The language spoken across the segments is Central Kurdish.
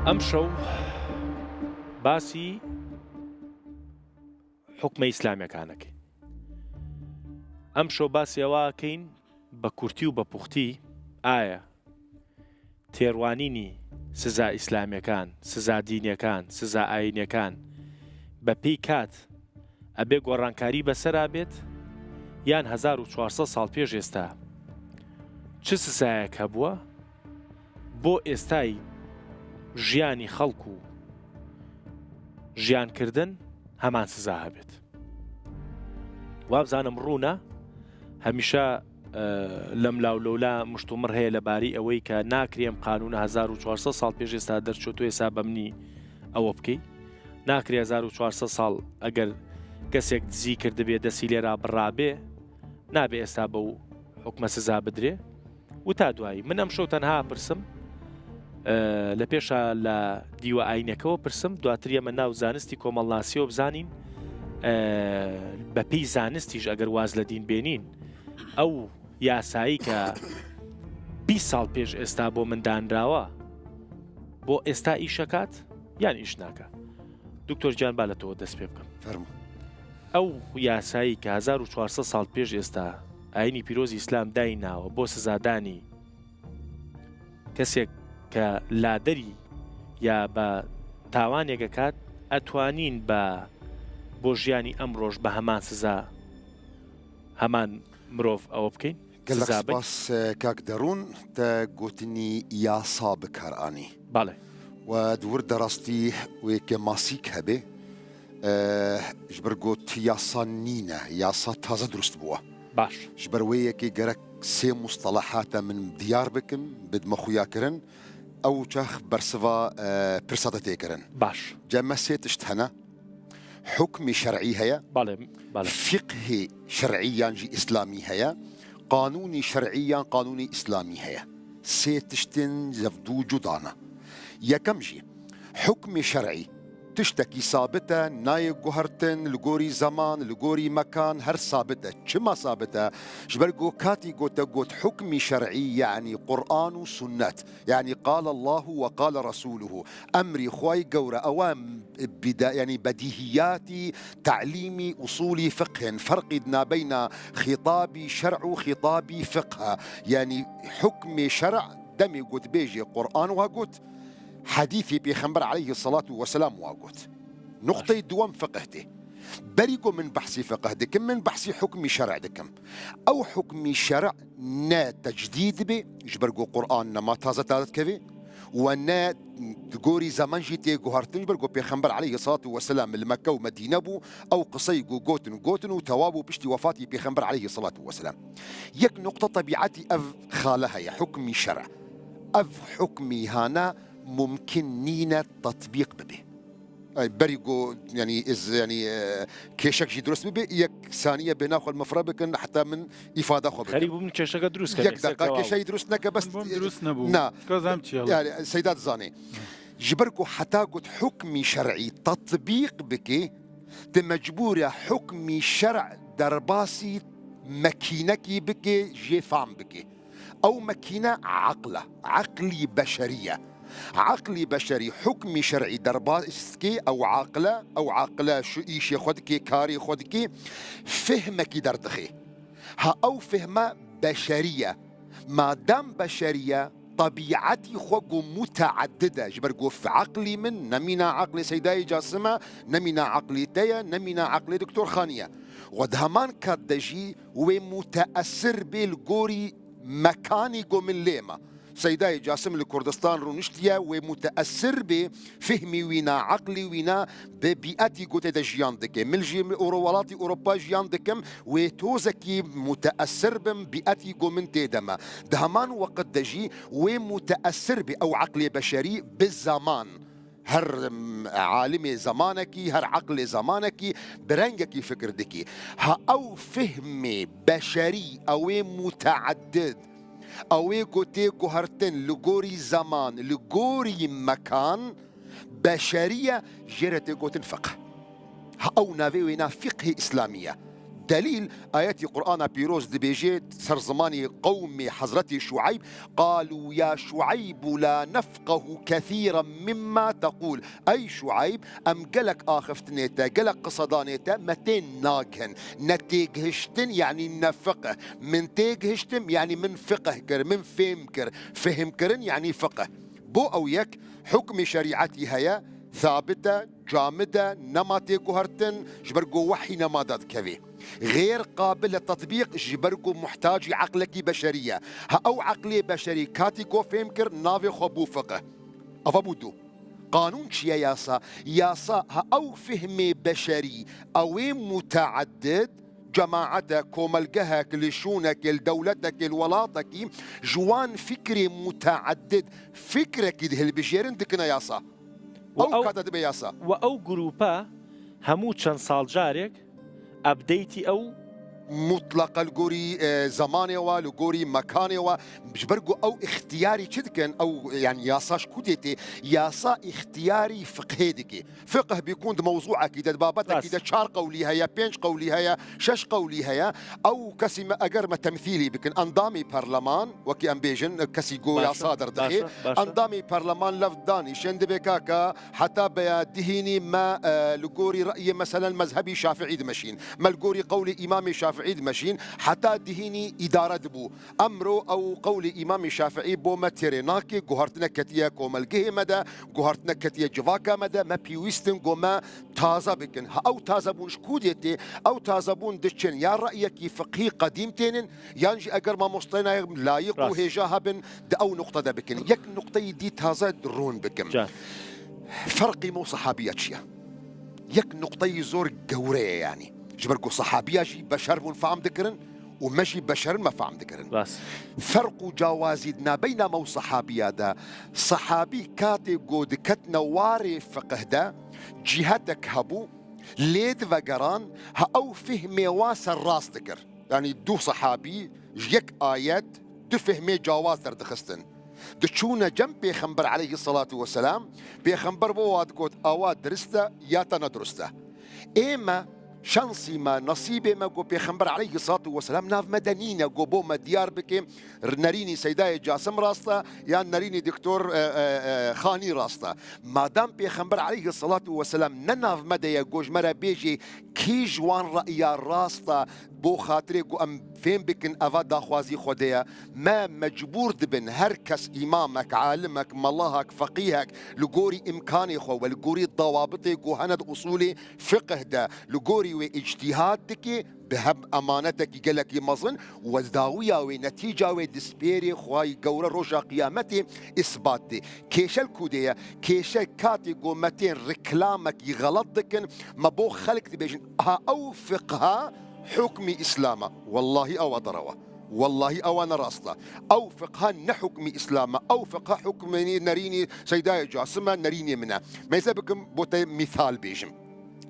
ئەمشەو باسی حکمە ئیسلامیەکانەکەین. ئەمشەو باسی ئەوەکەین بە کورتی و بە پوختی ئایا تێڕوانینی سزا ئیسلامیەکان، سزا دینیەکان، سزا ئاینیەکان بە پێی کات ئەبێ گۆڕانکاری بەسەرا بێت یان 1400 ساڵ پێش ئێستا چ سزایەک هەبووە بۆ ئێستای ژیانی خەڵک و ژیانکردن هەمان سزا هەبێت. وابزانم ڕوونە هەمیشە لەم لاولەولا مشتومڕ هەیە لەباری ئەوەی کە ناکرێم قانونە 1400 ساڵ پێش ئێستا دەرچۆتۆ ئێستا بەمنی ئەوە بکەی، ناکرێ 1400 ساڵ ئەگەر کەسێک دزی کردبێ دەسی لێرا بڕابێ نابێ ئێستا بەو حکمە سزا بدرێ. و تا دوایی من ئەم شەو تەنها پرسم لە پێشە لە دیوە ئاینەکەەوە پرسم، دواتر ئێمە ناو زانستی کۆمەڵناسیەوە بزانین بە پێی زانستیش ئەگەر واز لە دین بێنین ئەو یاسایی کە 20 ساڵ پێش ئێستا بۆ مندانراوە بۆ ئێستا ئیشەکات یان ئیش ناکە. دکتۆر گیان با لە تۆ دەست پێ بکەم. ئەو یاسایی کە 1400 ساڵ پێش ئێستا ئاینی پیرۆزی ئیسلام دایناوە بۆ سزادانی کەسێک کە لادەری یا بە تاوانێکە کات ئەتوانین بۆ ژیانی ئەمڕۆژ بە هەمان سزا هەمان مرۆڤ ئەوە بکەین. گەلەکسپاس کاک دەڕوون تە گوتنی یاسا بکارانی باڵێ و دوور دەڕاستی وەیەکە ماسیک هەبێ ji ber got yasa nîne yasa taze durust bûye baş ji ber wê yekê gerek sê mustelahata min diyar bikim bidme xuyakirin ew çax bersiva pirsa te têkirin. baş Cem me sê tişt hene hukmî şer'î heye, baڵێ fiqhê şer'îyan jî îslamî heye, qanûnî şer'îyan qanûnî îslamî heye. Sê tiştên zevdû cuda ne. Yekem jî hukmê şer'î tiştekî sabit e, nayê guhertin li gorî zaman, li gorî mekan her sabit e. Çima sabit e? Ji ber got katî gote got hukmî şer'î yanî Qur'an û sunnet. Yanî qâle Allahu ve qâle Rasûluhu. Emrî Xwayê gewre ew yani bedîhiyatî, ta'lîmî, usulî fiqhin. Ferqî dina beyna xîtabî şer'û xîtabî fiqha. Yani hukmê şer'î demê got bêjê Qur'an wa got حديثي بيخنبر عليه الصلاة والسلام واقوت نقطة دوام فقهتي بريقو من بحثي فقه دكم من بحثي حكمي شرع دكم أو حكمي شرع نا تجديد بي جبرقو قرآن ما تازة تازت كذي ونا تقوري زمان جيتي قهرتن جبرقو بيخنبر عليه الصلاة والسلام المكة ومدينة بو أو قصيقو قوتن وتوابو بشتي وفاتي بيخنبر عليه الصلاة والسلام يك نقطة طبيعتي أف خالها يا حكمي شرع أف حكمي هانا ممكن نينا تطبيق ببه بريقو يعني كيشك جي دروس ببه يك ثانية بناخذ المفربك حتى من إفادة خو خريب من كيشك دروس يك دقيقة كيشي دروس نكا بس دروس نبو نا كازمتي يعني سيدات زاني جبركو حتى قلت حكمي شرعي تطبيق بكي تمجبورة حكمي شرع درباسي مكينكي بكي جي فام بكي أو مكينة عقلي بشرية عقلي بشري حكمي شرعي درباسكي أو عقلة شو إيش ياخدكي كاري ياخدكي فهمك دردخي ها أو فهمة بشرية ما دام بشرية طبيعتي خوكو متعددة جبرقو في عقلي من نمينا عقلي سيداي جاسمة نمينا عقلي تيا نمينا عقلي دكتور خانية ودهمان كادجي ومتأثر بالقوري مكاني قو من ليما سيداي جاسم لكردستان رونشتيا ومتأثر بفهمي وينا عقلي وينا ببيئتي قوت دجيان دكم ملجي أوروالاتي أوروبا جيان دكم وتوزكي متأثر ببيئتي قو من تيدما دهمان وقت دجي ومتأثر أو عقلي بشري بالزمان هر عالم زمانكي هر عقل زمانكي برنجكي فكر دكي ها أو فهمي بشري أو متعدد أوي قوتي قهرتن لغوري زمان لغوري مكان بشرية جرتي قوتن فقه أو نافي وينا فقه إسلامية دليل آيات قرآن بيروز دبيجي سرزماني قوم حضرة شعيب قالوا يا شعيب لا نفقه كثيرا مما تقول. أي شعيب أم قلك آخفتنيتا قلك قصدانيتا متين ناقهن نتيجهشتن يعني نفقه من تيجهشتم يعني من فقه كر من فهم كرن يعني فقه بو أو يك حكم شريعتي هيا ثابتة جامدة نماتي قهرتن جبرقو وحي نمادات كذي غير قابل للتطبيق جبرقو محتاج عقلك بشرية ها أو عقلي بشري كاتيكو فهمكر نافي خبو فقه أفبودو قانون شيا ياسا ها أو فهمي بشري أو متعدد جماعتك كوملقهك لشونك لدولتك لولاتك جوان فكري متعدد فكرك ده البشيرين دكنا ياسا أو كاتد بياسا وأو جروبا همو چەند ساڵ جارێک ئەبدەیتی ئەو مطلق الجوري زماني والجوري مكاني وبجبرجو او اختياري كدكن او يعني ياساش كوديتي ياسا اختياري فقهيدكي فقه بيكون موضوع كده بابتك كده شار قولي هيا بينش قولي هيا شش قولي هيا او كسي ما اجر ما تمثيلي بكن اندامي برلمان وكي امبيجن كسي جو يا صادر دخي اندامي برلمان لفداني شند بكاكا حتى بيدهيني ما لجوري راي مثلا مذهبي شافعي دمشين ما الجوري قولي امامي شافعي عيد ماشين حتى دهيني إدارة بو أمرو أو قول إمام الشافعي بو متريناكي جوهرتنا كتيا كوملجه مدى جوهرتنا كتيا جواكا مدى ما بيويستن جوما تازا بكن أو تازا بون شكوديتي أو تازا بون دشن يا رأيك فقهي قديم تنين يانجي أجر ما مصطينا لايق وهجاها بن أو نقطة دا بكن يك نقطة دي تازا درون بكن فرقي مو صحابيات شيا يك نقطة زور جورية يعني جبركو صحابية جي بشر بون فهم ذكرن ومشي بشر ما فهم ذكرن بس فرق جوازيدنا بين مو صحابية دا صحابي كاتي قود كتنا واري فقه دا جهتك هبو ليد وقران ها أو فهمي واس الراس ذكر يعني دو صحابي جيك آيات تفهمي جواز در دخستن دشونا جنب بيخنبر عليه الصلاة والسلام بيخنبر بواد قود أواد درسته ياتا ندرسته إما شانسي ما نصيبي ما جو بيخنبر عليه الصلاة والسلام ناف مدنينا جو بوما ديار بكي نريني سيداي جاسم راستا يا نريني دكتور خاني راستا ما دام بيخنبر عليه الصلاة والسلام نناف مدى جوج مرة بيجي كي جوان رأيا راستا بو خاطري جو ام فين بكن افا داخوازي خوديا ما مجبور دبن هركس امامك عالمك ملاهك فقيهك لقوري امكاني خو ولقوري ضوابطي جو هند اصولي فقه دا لقوري واجتهادك بهم امانتك قالك يمظن وداويه ونتيجه ودسبيري خواي قوره روجا قيامتي اثبات دي كيش الكوديه كيش كاتي قومتين ركلامك يغلط دكن ما بو خلق تبيجن ها او فقها حكم إسلام والله أو ضروة والله أو أنا راسطة أو فقها نحكم إسلام أو فقها حكم نريني سيداي جاسمة نريني منها ما يسبكم بوتي مثال بيجم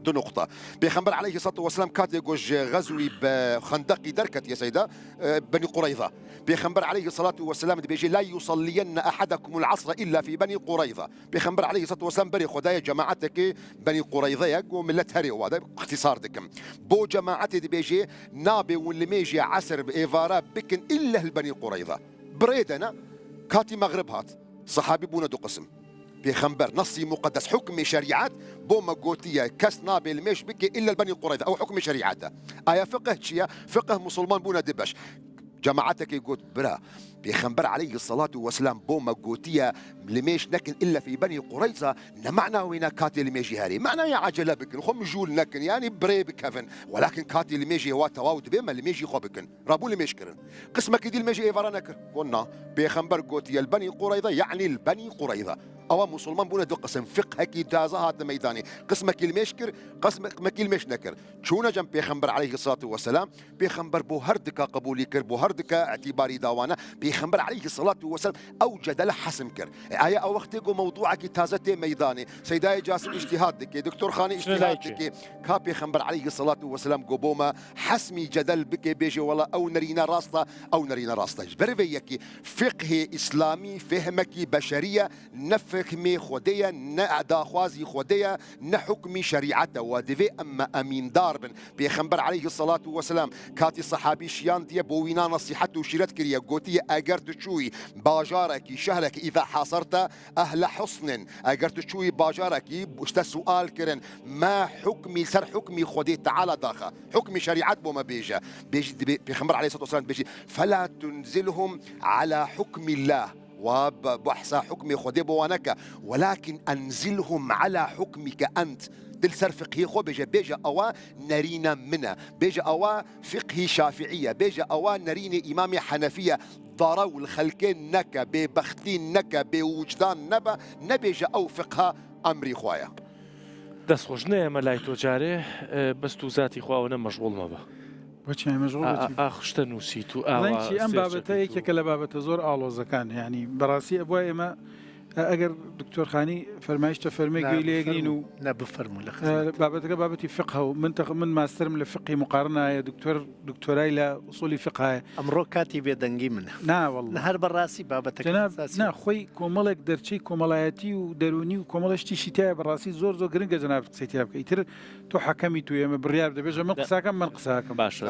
دو نقطة بيخنبر عليه الصلاة والسلام كات يقول غزوي بخندقي دركت يا سيدة بني قريظة بيخنبر عليه الصلاة والسلام بيجي لا يصلين أحدكم العصر إلا في بني قريظة بيخنبر عليه الصلاة والسلام بري خدايا جماعتك بني قريظة وملت هري وهذا اختصار دكم بو جماعتي بيجي نابي واللي ميجي عسر بإيفارا بكن إلا البني قريظة بريدنا كاتي مغرب هات صحابي بونا دو قسم بيخنبر نصي مقدس حكم شريعات بوما قوتية كاس نابل مش بكي إلا البني قريظة أو حكم شريعات آية فقه شيا فقه مسلمان بونا دبش جماعتك يقول برا بيخنبر عليه الصلاة والسلام بوما قوتية لميش نكن إلا في بني قريظة نمعنا وين كاتي لميجي هاري معنى يا عجلة بكن خم جول نكن يعني بري بكفن ولكن كاتي لميجي واتواود بما لميجي خو بكن رابو لميش كرن قسمك دي لميجي إيفارا نكر قلنا بيخنبر قوتية البني قريظة يعني البني قريظة أو مسلمان بونا دو قسم فقه كي دازهات ميداني قسمك المشكر قسمك المش نكر شونا جنب بيخنبر عليه الصلاة والسلام بيخنبر بو هردك قبولي كر بو هردك اعتباري داوانا بيخنبر عليه الصلاة والسلام أوجد له حسم كر آية أو وقتك موضوعك تازتي ميداني سيداي جاسم اجتهادك دكتور خاني اجتهادك كاب بيخنبر عليه الصلاة والسلام قبوما حسمي جدل بك بيجي ولا أو نرينا راستا أو نرينا راستا جبر فيكي فقه إسلامي فهمك بشرية نفر فحكمي خودية داخوازي خودية نحكمي شريعته ودفي أما أمين دار بن بيخنبر عليه الصلاة والسلام كاتي صحابي شيان دي بوينا نصيحته وشيرت كريا قوتي أجرت تشوي باجارك شهرك إذا حاصرت أهل حصن أجرت تشوي باجارك بوشت سؤال كرن ما حكمي سر حكمي خودي تعالى داخل حكمي شريعة بوما بيجا بيخنبر عليه الصلاة والسلام بيجي فلا تنزلهم على حكم الله وبحث حكم خدي بوانك ولكن أنزلهم على حكمك أنت دل سر فقهي خو بيجا أوا نرينا منا بيجا أوا فقهي شافعية بيجا أوا نرينا إمامي حنفية ضروا الخلقين نكا ببختين نكا بوجدان نبا نبيجا أو فقه أمري خوايا دەستخۆشنەیە مەلای تۆ جارێ بەست و زاتی خواوەنە مەشغوڵ مەبە بۆچی مەشغوڵ ئاخشتە نووسیت و ئەم بابەتە یەکێکە لە بابەتە زۆر ئاڵۆزەکان یعنی بەڕاستی ئەبووە ئێمە ئەگەر دکتۆرخانی فەرمایشتە فەرمێ گوێی لێگرین و نەبفەرمو لە بابەتەکە بابەتی فقه و من ماسترم لە فقی مقارنایە دکتۆرای لە ئوسولی فقهایە ئەمڕۆ کاتی بێدەنگی منە ناوەڵ هەر بەڕاستی بابەتەکە نا خۆی کۆمەڵێک دەرچەی کۆمەڵایەتی و دەرونی و کۆمەڵشتی تایە بەڕاستی زۆر گرنگە جەناب قسەیتیا بکە ئیتر تۆ حەکەمی تو ئێمە بڕیار دەبێژە من قساکەم من قساکەم باشە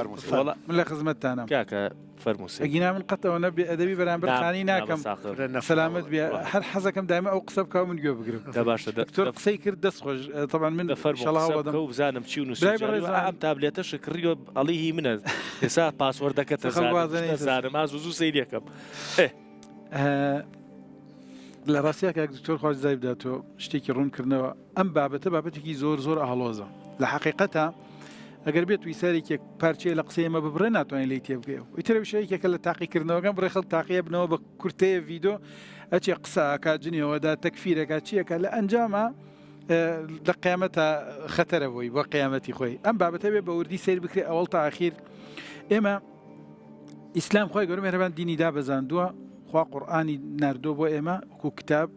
من لە خزمەتتانم کاکە فەرمووسێ ئەگینا من قەتەوە نەبێ ئەدەبی بەرامبەر خانی ناکەم سەلامت بێ هەر حەزەکەم دایمە ئەو قسە بکەوە من گوێ بگرم باشە دکتۆر قسەی کرد دەستخۆش طبعا من فەرمووسە بزانم چی و نووسی ئەم تابلێتە شکڕیۆ ئەڵی منە ئێستا پاسوەردەکە تەزانم ئاز زوو سەیری یەکەم لە ڕاستیەکە دکتۆر خواج زای بداتەوە شتێکی ڕوونکردنەوە ئەم بابەتێکی زۆر ئاڵۆزە لە حەقیقەتە ئەگەر بێت ویسارێکێک پارچەیە لە قسەیمە ببڕێ ناتوانین لی تێبگەێ ئیتر شەیەکێکە لە تاقیکردنەوەکەم بڕێ خەڵک تاقیە بنەوە بە کورتەیە ڤیدۆ ئەچێ قسەکە جنیەوەدا تەکفیرەکە چیەکە لە ئەنجامە لە قیامەتە خەتەرەوەی بۆ قیامەتی خۆی ئەم بابەتە بێ بە وردی سیر بکرێ ئەوڵ تا ئاخیر ئێمە ئیسلام خۆی گەورە مێرەبان دینی دابەزاندووە خوا قورئانی ناردۆ بۆ ئێمە وەکو کتاب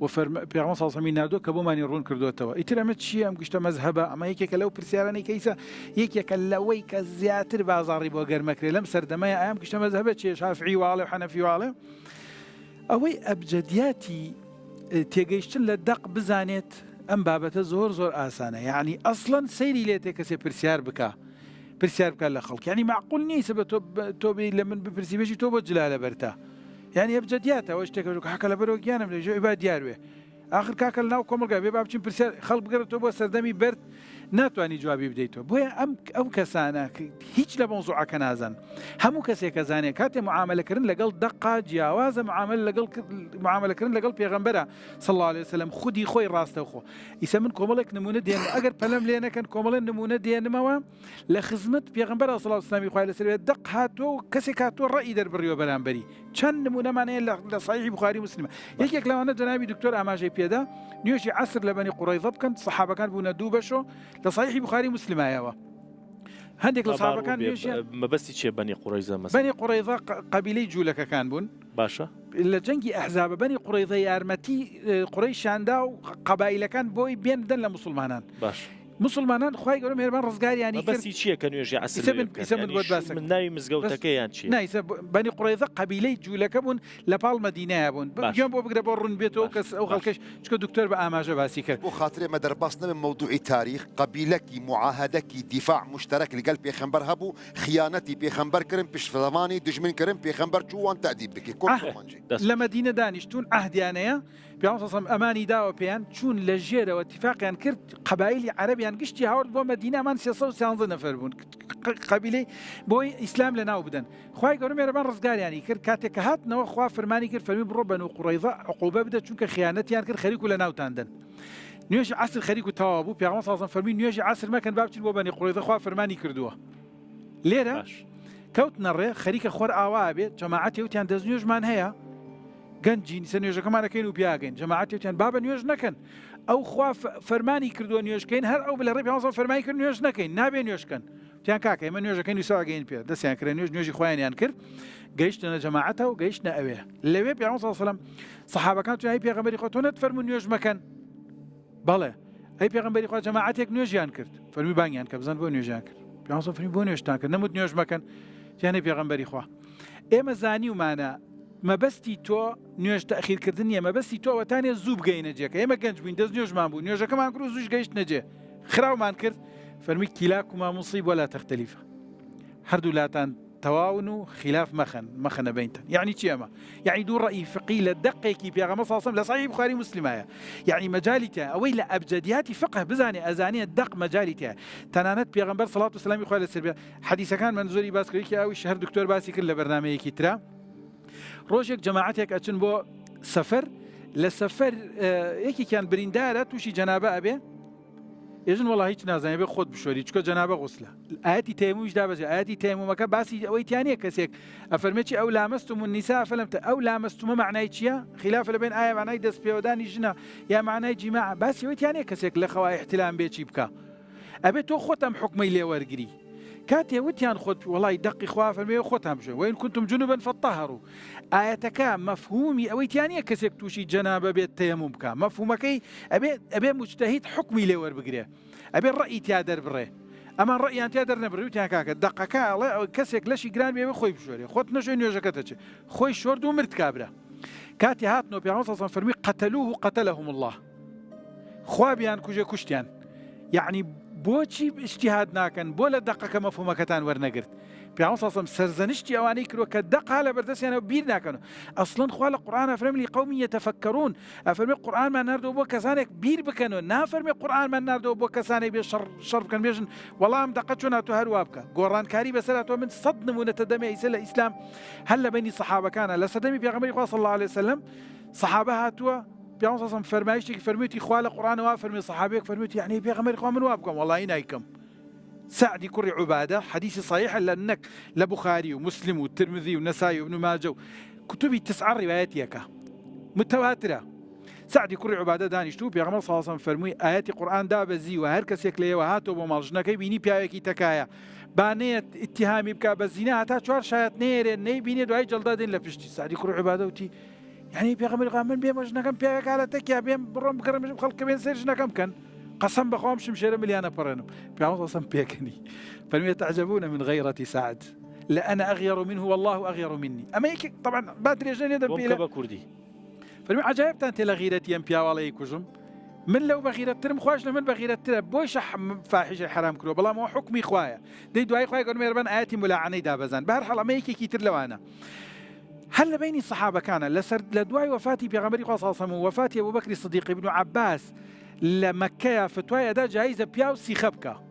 پێغەمبەر صلی الله علیه و نادۆ کە بۆمانی ڕوون کردوتەوە ئیتر ئەمە چیە ئەم گشتە مەذهبە ئەمە یەکێکە لەو پرسیارانەی کەیسە یەکێکە لەوەی کە زیاتر بازاڕی بۆ گەرمەکرێ لەم سەردەمەیە ئەم گشتە مەذهبە چیە شافعی واڵێ و حەنەفی واڵێ ئەوەی ئەبجەدیاتی تێگەیشتن لە دەق بزانێت ئەم بابەتە زۆر ئاسانە یعنی ئەسڵەن سەیری لێ تێ کەسێ پرسیار بکە لە خەڵک یعنی معقول نییە بە تۆ لە من بپرسی بێژی تۆ بۆ جلا لەبەرتە يعني أبجدياتها واش تكلم حكى لبرو جانا من جو إباد دياروه آخر كاكل ناو كمل قابي بابتشين برسال خلق بقرة بو سردمي برد ناتواني جوابي بديتو بويا أم كسانا هيج لموضوع كنازن همو كسي كزاني كاتي معاملة كرن لقل دقة جواز معاملة كرن لقل بيغمبرة صلى الله عليه وسلم خدي خوي راسته خو يسمن كملك نمونة ديان أجر بلم لينا كان كمل نمونة ديان موا لخدمة بيغمبرة صلى الله عليه وسلم يخوي لسلم دق هاتو كسي كاتو الرأي در بريو بلامبري كان نمونة معناه لصحيح بخاري مسلم يك لو أنا جنابي دكتور أماجي بيدا نيوشي عصر لبني قريظة كان صحابة كان بونا دوبشو لصحيح بخاري مسلم أيوة هنديك الصحابة كان نيوشي ما بس تشي بني قريظة مثلا بني قريظة قبيلة جولك كان بون باشا إلا جنگي أحزاب بني قريظة يارمتي قريش عندا وقبائل كان بوي بين دن لمسلمانان باش مسلمانان خوای گەورە مێربان ڕزگار ینی بەسی چییە کە نوێژی عەسر من ناوی مزگەوتەکە یان چی نایسە بەنی قوڕیظە قەبیلەی جوولەکە بوون لە پاڵ مەدینەیە بوون گوێم بۆ بگرە بۆ ڕوون بێتەوە کەس ئەو خەڵکەش چکە دکتۆر بە ئاماژە باسی کرد بۆ خاطرێ مە دەرباس نەبێ مەوضوعی تاریخ قەبیلەکی معاهدەکی دیفاع مشترک لەگەڵ پێخەمبەر هەبوو خیانەتی پێخەمبەر کردن پشتفەزەمانی دژمن کردن پێخەمبەر چووان تەعدیب بکەی لە مەدینە دانیشتون عەهدیانەیە پیامبەر صلی ئەمانی داوە پێیان چوون لە ژێرەوە اتفاقیان کرد قەبایلی عەرەبیان گشتی هاورد بۆ مەدینەمان 313 نەفەر بوون قەبیلەی بۆی ئیسلام لەناو بدەن خوای گەورە مێرەبان ڕزگاریانی کرد کاتێک کە هاتنەوە خوا فەرمانی کرد فەرمی بڕۆ بەنو قوڕیظە عقوبە بدە چونکە خیانەتیان کرد خەریک و لەناوتاندن نوێژی عەسر خەریک و تەواو بوو پیامبەر صلی الله فەرمی نوێژی عەسر مەکەن با بچین بۆ بەنی قوڕیظە خوا فەرمانی کردووە لێرە کەوتنە ڕێ خەریکە خۆر ئاوا بێت جەماعەتی وتیان دەست نوێژمان هەیە گەنجی سە نوێژەکەمانەکەین و پیاگەین جەماعەتی وتیان بابە نوێژ نەکەن ئەو خوا فەرمانی کردووە نوێژکەین هەر ئەو بە لە ڕێی پیامبەر فەرمانی کرد نوێژ نەکەین نابێ نوێژکەن وتیان کاکە ئێمە نوێژەکەین و ساگەین پێ دەستیان کرد نوێژی خۆیانیان کرد گەیشتنە جەماعەتەوە و گەیشتنە ئەوێ لەوێ پیامبەر صلی الله علیه و سلم سەحابەکان توی پێغەمبەری خۆ تۆ نەتفەرموو نوێژ مەکەن بەڵێ ئەی پێغەمبەری خوا جەماعەتێک نوێژیان کرد فەرمی بانگیان کە بزان بۆ نوێژیان کرد پیامبەر فەرمی بۆ نوێژتان کرد نەموت نوێژ مەکەن تیانەی پێغەمبەری خوا ئێمە زانیومانە مەبەستی تۆ نوێژ تەخیرکردن نیە، مەبەستی تۆ ئەوەتانێ زوو بگەینە جێکە. ئێمە گەنج بووین دەست نوێژمان بوو، نوێژەکەمان کرد و زووش گەیشت نەجێ، خراومان کرد، فەرمی کیلاکما مصیب ولا تختلفە، هەردوو لاتان تەواون و خلاف مەخەنە بینتن. یعنی چی ئەمە؟ یعنی دوو ڕەئی فقی لە دەقێکی پێغەمبەر صلی الله علیه و سلم لە صحیح بخاری مسلمایە، یعنی مەجالی تایە ئەوەی لە ئەبجەدیاتی فقه بزانێ ئەزانێ دەق مەجالی تایە. تەنانەت پێغەمبەر صلوات و سلامی خوا لەسەر بێ حەدیثەکان من زۆری باس کردی کە ئەویش هەر دکتۆر باسی کرد لە بەرنامەیەکی ترا. ڕۆژێک جەماعەتێک ئەچن بۆ سەفەر، لە سەفەر یەکێکیان بریندارە تووشی جەنابە ئەبێ، ئێژن وەڵا هیچ نازانێ بێ خۆت بشۆری چکە جەنابە غوسلە. ئاەتی تەیمومش دابەجێ، ئاەتی تەیمومەکە باسی ئەوەی تیانەیە کەسێک ئەفەرمێکی ئەو لامەستم النساء فلم ئەو لامەستمە معنای چییە؟ خلاف لەبێن ئایا معنای دەست پێوەدانی ژنە یا معنای جیماع، باسی ئەوەی تیانەیە کەسێک لە خەوای احتلام بێ چی بکە. ئەبێ تۆ خۆت ئەم حکمەی لێ وەرگری. کاتێ وتیان خۆت وەڵای دەقی خوا فەرمێ خۆتان بژێ وین کنتم جنوبا فطهروا. ئاەتەکە مەفهومی ئەوەی تیانەیە کەسێک تووشی جەنابە بێت تەیەموم بکە، مەفهومەکەی ئەبێ موجتەهید حکمی لێ وەربگرێ، ئەبێ ڕەئی تیا دەربڕێ. ئەمان ڕەیان تیا دەرنەبڕێ وتیان کاکە دەقەکە ئەڵێ کەسێک لەشی گران بێ خۆی بشۆرێ، خۆت نەشوێ نوێژەکەتە چێ، خۆی شۆرد و مرد کابرا. کاتی هاتنەوە پێغەمبەر صلی الله علیه و سلم فەرمی قەتەلوه قەتەلەهم الله، خوا بیان کوژێ کوشتیان. یعنی بۆچی اجتیهاد ناکەن؟ بۆ لە دەقەکە مەفهومەکەتان وەرنەگرت. پێغەمبەر صلی الله علیه و سلم سەرزەنشتی ئەوانەی کردووە کە دەقا لە بەردەستیانەوە بیر ناکەن. ئەسڵەن خوا لە قورئان ئەفەرمێ لقەوم یەتەفەکەرون، ئەفەرمێ قورئانمان ناردەوە بۆ کەسانێک بیر بکەنەوە، نافەرمێ قورئانمان ناردەوە بۆ کەسانێک بێ شەڕ بکەن بێژن وەڵام دەقە چۆن هاتووە هەروە بکە. گۆڕانکاری بەسەر هاتووە. من سەد نمونەتە دەمێ ئیسە لە ئیسلام هەر لە بینی سەحابەکانە. لە سەردەمی پێغەمبەری خوا صلی الله علیه و سلم سەحابە هاتووە، پێغەمبەر صلی الله علیه و سلم فەرمایشتێکی فەرموویەتی خوا لە قورئانەوە فەرمێ سەحابەیەک فەرموویەتی یعنی پێغەمبەری خوا من وا بکەم وەڵی نایکەم. سعدي كري عبادة حديث صحيح لأنك لبخاري ومسلم والترمذي والنسائي وابن ماجه كتبي 9 روايات يكا متواترة. سعدي كري عبادة دانشتو بيغمر صلى الله عليه وسلم فرموي آيات القرآن دا بزي وهركس يكليه وهاتو بمالجنا كي بيني بياكي تكايا بانيت اتهامي بكا بزينا هتا 4 شايت نير ني بيني دعاي جلدادين لفشتي. سعدي كري عبادة وتي يعني بيغمر قام بيا مجنا كم بياك على تكيا بيم برم بكرم خلق بين سيرجنا كم كان قسم بخوام شمشير مليانة برنم بيعمل صم بيكني فلم يتعجبون من غيرة سعد لأنا أغير منه والله أغير مني. أما هيك طبعا بادري جاني هذا بيلا كردي فلم عجائب تانت لغيرتي أمبيا ولا يكوجم من لو بغيرة ترم خواش لمن بغيرة ترم بوش فاحشة حرام كلو بلا ما حكمي خوايا دي دعاء خوايا قالوا ميربان آياتي ملاعني دابزان بهرحال أما هيك كتير لوانا. هل بين الصحابة كان لدعاء وفاتي بيغمبري صلى الله عليه وسلم وفاتي أبو بكر الصديق ابن عباس لمكة فتوى دا جايزة بياو سيخبكة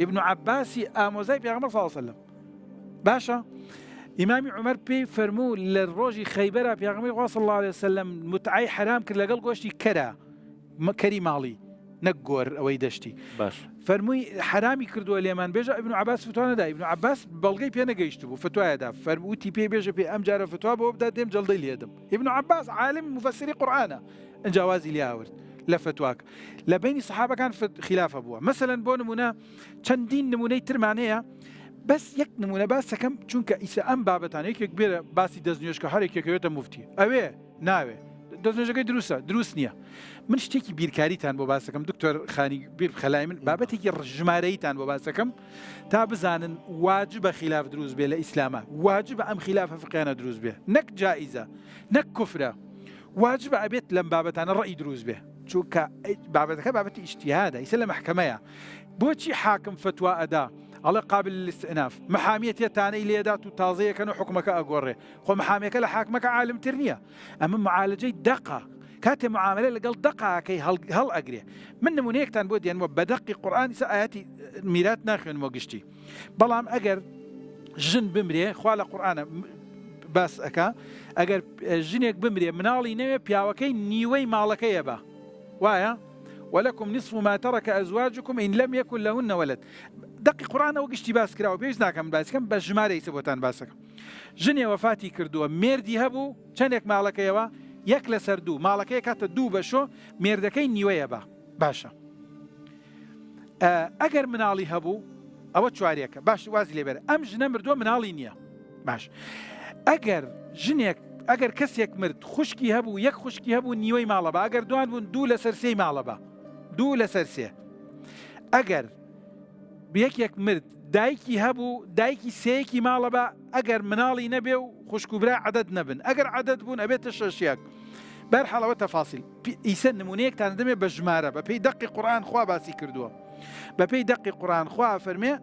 ابن عباسي آموزاي بيغمبر صلى الله عليه وسلم باشا. إمام عمر بي فرمو للروجي خيبرة بيغمبر صلى الله عليه وسلم متعي حرام كر لقل قوشتي كرا كري مالي نقور أو يدشتي باش فرموي حرامي كردو اليمن بيجا ابن عباس فتوى دا ابن عباس بلغي بينا جيشتو فتوى دا فرموتي بي بيجا بي أم جارة فتوى بوبدا ديم جلدي ليدم. ابن عباس عالم مفسري قرآن جوازي لياورد لفتواك لبين الصحابة كان في خلاف أبوه. مثلا بو نمونا چندين نموني ترمانية بس يك نمونا بس كم چونك إسا أم بابتان يك كبيرة باسي دزنيوشك هر يك يكيوتا مفتي أوه ناوه دزنيوشك دروس نية من شتيكي بيركاريتان بو باسكم دكتور خاني بير خلاي من بابتك الجماريتان بو باسكم تابزانن واجب خلاف دروس به لإسلامه واجب أم خلاف فقيانا دروس به نك جائزة نك كفرة واجب أبيت لم بابتان الرأي دروس به شو بابتك بابتي اجتهاد يسلم محكمة بوشي حاكم فتوى أداء على قابل للاستئناف محامية تاني اللي أداة تازية كانوا حكمك أقوره خو محاميك لحاكمك عالم ترنية أما معالجة دقة كاتي معاملة اللي قال دقة كي هل أقريه من نمونيك تان بودي يعني بدقي قرآن آياتي ميرات ناخن موقشتي بلام أجر جن بمريه خوالة قرآن بس أكا أجر جنيك بمريه منالي نوي بياوكي نيوي مالكي يبا وايا ولكم نصف ما ترك أزواجكم إن لم يكن لهن ولد. دقي قرآن وقشتي باس كراو بيجناكم باس كم بجمارة يسبوتان باسك جنيا وفاتي كردوا ميردي هبو چنك مالكي يبا يكل سردو مالكي كاتا دو بشو ميردكي نيوي يبا باشا أجر منالي هبو أو تشواريك باش وازي لي بره أم جنا مردو منالي نيا باش أجر جنيك أجر كسيك مرد خشكي هبو يك خشكي هبو نيوي مالبا أجر دوان بون دو لسرسي مالبا دو لسرسي أجر بيك مرد دایکی هەبوو دایکی سەیەکی ماڵە بە ئەگەر مناڵی نەبێ و خوشکوبرا عەدەد نەبن ئەگەر عەدەد بوون ئەبێتە شەشیەک بەرحاڵەوە تەفاسیل ئیسە نمونەیەکتان دەمێ بە ژمارە بە پێی دەقی قورئان خوا باسی کردووە بە پێی دەقی قورئان خوا فەرمێ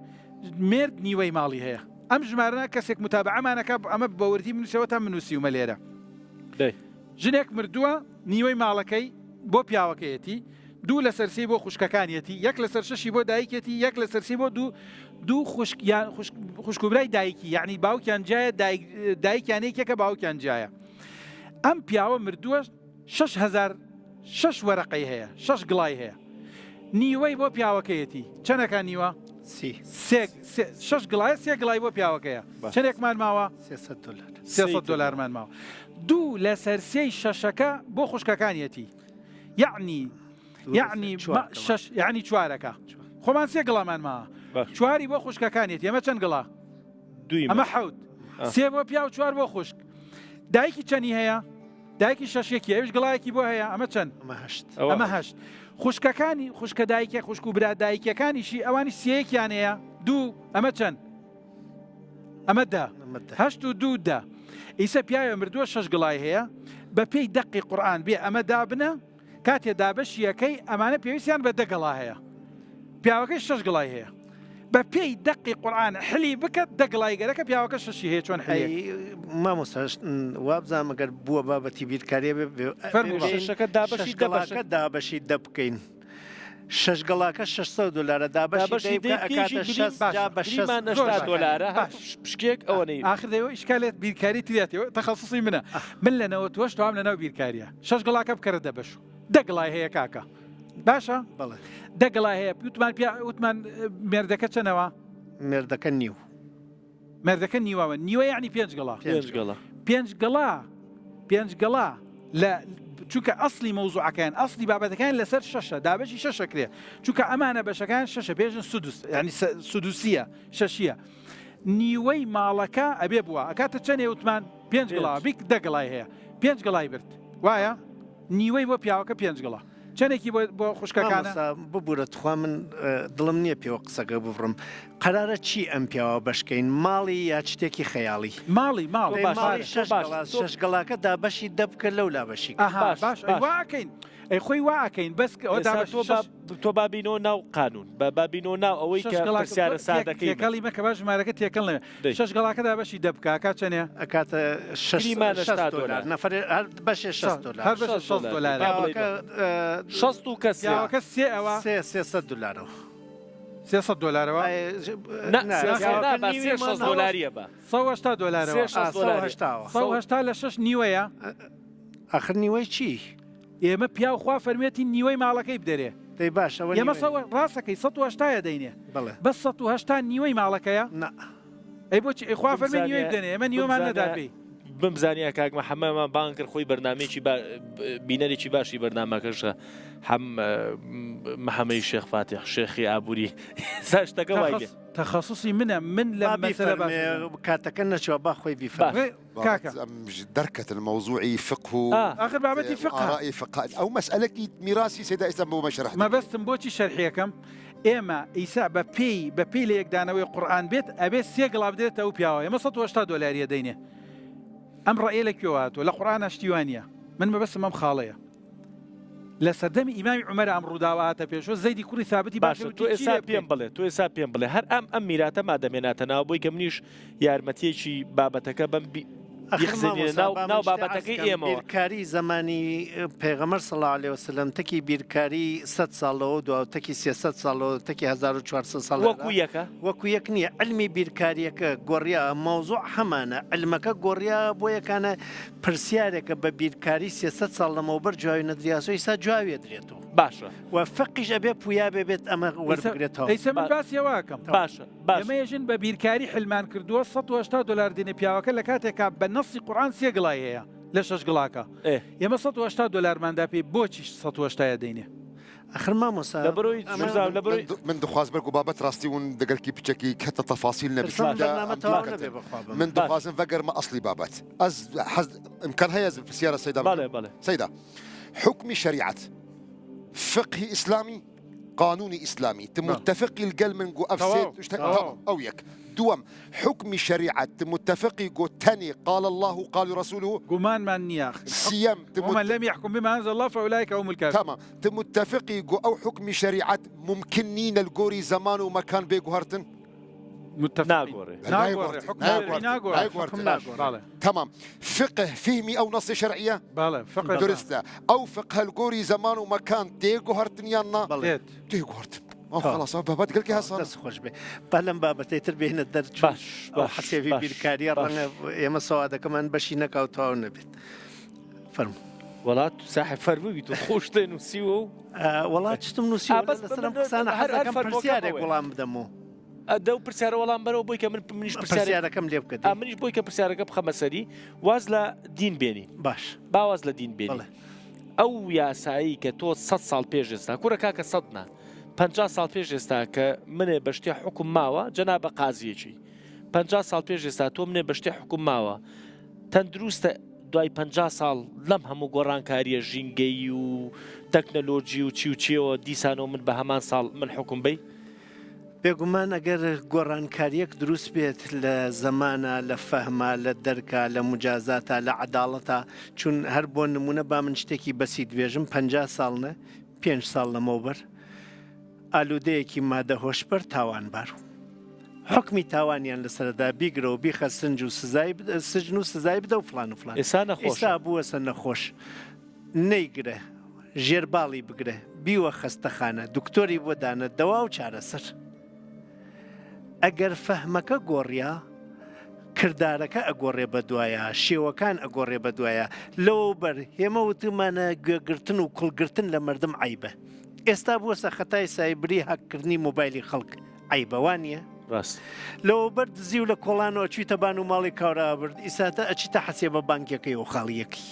مێرد نیوەی ماڵی هەیە ئەم ژمارە کەسێک متابعەمانەکە ئەمە بەوردی منووسەوە تا منووسیومە لێرە ژنێک مردووە نیوەی ماڵەکەی بۆ پیاوەکەیەتی دوو لە سەرسی بۆ خوشکەکانیەتی یەک لە سەر شەشی بۆ دایکێتی یەک لە سەرسی بۆ دوو خوشکوبرای دایکی یعنی باوکیان جایە دایکیانەیەکێکە باوکیان جایە ئەم پیاوە مردووە 6 وەرەقەی هەیە 6 گڵای هەیە نیوەی بۆ پیاوەکەیەتی چەندەکان نیوە 6 گڵایە 3 گڵای بۆ پیاوەکەیە چەندێکمان ماوە $300 ماوە دوو لە سەرسەی شەشەکە بۆ خوشکەکانیەتی یعنی چوارەکە خۆمان 3 گڵامان ماوە چواری بۆ خوشکەکانیەتی ئەمە چەند گڵا ئەمە حەوت 3 بۆ پیا و 4 بۆ خوشک دایکی چەندی هەیە دایکی شەشێکی ئەوش گڵایەکی بۆ هەیە ئەمە چەند ئەمە هەشت خوشکەکانی خوشکە دایکە خوشک و برا دایکەکانیشی ئەوانی سەیەکیان هەیە دوو ئەمە چەند ئەمە هەشت و دوو دا ئیسە پیاوە مردووە 6 گڵای هەیە بە پێی دەقی قورئان بێ ئەمە دابنە کاتێ دابەشیەکەی ئەمانە پێویستیان بە 10 گڵا هەیە پیاوەکەی 6 گڵای هەیە بە پێی دەقی قورئان حلی بکات 10 گڵای گەرەکە پیاوەکە شەشی هەیە چۆن حلی مامۆستا وابزانم ئەگەر بووە بابەتی بیرکاریە شەشەکە دابەشی دە بکەین 6 گڵاکە $600 دابەشی $6 پشکێک ئەوەی آخر دەیەوە ئیشکالێت بیرکاری تریاتەوە تەخەسوسی منە من لە 98 توام لە ناو بیرکاریە 6 گڵاکە بکەرە دەبەش 10 گڵای هەیە کاکە باشە 10 گڵای هەیە وتمان مێردەکە چەنەوە مێردەکە نیو مێردەکە نیوەوە نیوە یعنی 5 گڵا 5 گڵا لە چونکە ئەسلی مەوزوعەکان ئەسلی بابەتەکان لەسەر شەشە دابەشی شەشەکرێ چونکە ئەمانە بەشەکان شەشە بێژن سودوس ینی سودوسیە شەشیە نیوەی ماڵەکە ئەبێ بووە ئەکاتە چەندێ وتمان 5 گڵا بیک 10 گڵای هەیە 5 گڵای برد وایە نیوەی بۆ پیاوەکە 5 گڵا چەندێکی بۆ خوشکەکانە ببوورە توخوا من دڵم نییە پێوە قسەکە ببڕم قەرارە چی ئەم پیاوە بەشکەین ماڵی یا شتێکی خەیاڵی ماڵی 6 گڵاکە دابەشی دە بکە لەو لابەشی باش واکەین ئەی خۆی واکەین بەس تۆ بابینەوە ناو قانون بە بابینەوە ناو ئەوەی کە پرسیارە سادەکەی تێکەڵی مەکە باش ژمارەکە تێکەڵ نەوێ 6 گڵاکە دابەشی دە بکە کات چەندێ ئەکاتە $6 نەفر بەشێ $6 هەر بەشە $6 شەست و کەسیاوەکە سێ ئەوە $300 $300ەوە $6 بە $180 لە 6 نیوەیە ئاخر نیوەی چی؟ ئێمە پیاوخوا فەرمێتی نیوەی ماڵەکەی بدەرێ دەی باشە ئێمە ڕاستەکەی 180 دەینێ بەس 180 نیوەی ماڵەکەیە ئەی بۆچی خوا فەرمێ نیوەی بدەنێ ئێمە نیوەمان نەدابێ بمزانیا کاک محەممەمان بان کرد خۆی بەرنامێکی بینەرێکی باشی بەرنامەکەشە هەم محەممەی شێخ فاتح شێخی ئابووری ساشتەکە وای تەخەسوسی منە من لە کاتەکە نەچوە با خۆی بیفا دركة الموضوع فقه آخر بابتي فقه آراء فقه أو مسألة ميراثي سيدا إسلام بو ما شرح ما بس تنبوتي شرحيكم ئێمە ئیسا بەپی لە یەکدانەوەی قورئان بێت ئەبێ 3 گڵا بدرێتە ئەو پیاوە ئێمە $180 دەینێ ئەم ڕێیە لە کوێواتوە لە قورئان هەشتیوانیە من مەبەستم ئەم خاڵەیە لە سەردەمی ئیمامی عومەر ئەم ڕووداواتە پێشۆ زەیدی کوڕی ثابتی باشە تۆ ئێستا پێم بڵێ هەر ئەم میراتە مادەمێناتە ناو بۆی کە منیش یارمەتیەکی بابەتەکە بەم ناو بابەتەکەی ئێمەوە بیرکاری زمانی پێغەمبەر صلی الله علیه وسلم تەکی بیرکاری 100 ساڵەوە دو تەکی 300 ساڵەوە تەکی 1400 ساڵ وەکو یەک نییە علمی بیرکاریەکە گۆڕیا مەوزوع هەمانە علمەکە گۆڕیا بۆ یەکانە پرسیارێکە بە بیرکاری 300 ساڵ لەمەوبەر جوای نەدریاسۆ ئیسا جوای درێتەوە باشە و فەقیش ئەبێ پویا بێت ئەمە وەربگرێتەوە ئەیسە من باسیەوەکەم باشە ئەمە ێژن بە بیرکاری حلمان کردووە $180 دێنێ پیاوەکە لە کاتێکا بە نەسی قورئان 3 گڵای هەیە لە 6 گڵاکە ئێمە $180 ماندا پێی بۆچی 180 دەینێ آخر مامۆستا من دخواز بەرگ و بابەت ڕاستیون دەگەرکی بچێکی کەتە تەفاسیل نەبێت من دخوازم بەگەرمە ئەسلی بابەت امکان هەیە پرسیارە سەیدا بەڵێ سەیدا حکمی شریعت فقه إسلامي قانوني إسلامي تمتفقي القل من جو أفسد أو يك دوم حكم شريعة متفقي جو تاني قال الله قال رسوله قمان من ياخ سيام ومن لم يحكم بما أنزل الله فأولئك هم الكافرون. تمام تمتفقي جو أو حكم شريعة ممكنين الجوري زمان ومكان بيجو هرتن متفقين ناغوري تمام فقه فهمي أو نص شرعية فقه درسته أو فقه الجوري زمان ومكان ديجو هرتن يانا ديجو هرتن خلاص بابات قال كي هصار خوش به بلن بابتي تربيهنا الدرج باش حسي في بالكارير رنا يما سواده كمان بشينك او تو نبت فرم والله ساحب فرمي بيتو خوشتين وسيو والله تشتم نسيو بس انا حاسه كم برسياري غلام دمو دو برسيارة والله مبرو بويك منيش برسيارة كم ليب كدي منيش بويك برسيارة كم خمسري وازلا دين بيني باش با وازلا دين بيني او يا ساي كتو 100 سال بيجستا كورا كاكا صدنا 50 سال پێش ئێستا کە منێ بە شتێ حکوم ماوە جەنابە قازیەکی 50 سال پێش ئێستا تۆ منێ بە شتێ حکوم ماوە تەندروستە دوای 50 ساڵ لەم هەموو گۆڕانکاریە ژینگەی و تەکنەلۆجی و چی و چیەوە دیسانەوە من بە هەمان ساڵ من حکوم بی بێگومان ئەگەر گۆڕانکاریەک دروست بێت لە زەمانە لە فەهمە لە دەرکە لە مجازاتە لە عەداڵەتە چون هەر بۆ نمونە با من شتێکی بەسی دوێژم 50 ساڵنە 5 ساڵ لەمەوبەر ئالوودەیەکی مادە هۆشبەر تاوانبار حکمی تاوانیان لەسەردا بیگرە و بیخە سنج و سجن و سزای بدە و فلان و فلان ئێستا بووەسە نەخۆش نەیگرە ژێرباڵی بگرە بیوە خەستەخانە دکتۆری بۆ دانە دەوا و چارەسەر ئەگەر فەهمەکە گۆڕیا کردارەکە ئەگۆڕێ بە دوایە شێوەکان ئەگۆڕێ بە دوایە لەوە بەر هێمە وتمانە گوێگرتن و کوڵگرتن لە مردم عیبە ئێستا بووە سەخەتای سایبری هەکردنی مۆبایلی خەڵک عیبەوان نیە ڕاست لەوە بەر دزی و لە کۆڵانەوە چویتە بان و ماڵی کاورا برد ئیساتە ئەچیتە حەسێ بە بانکەکەی و خاڵیەکەی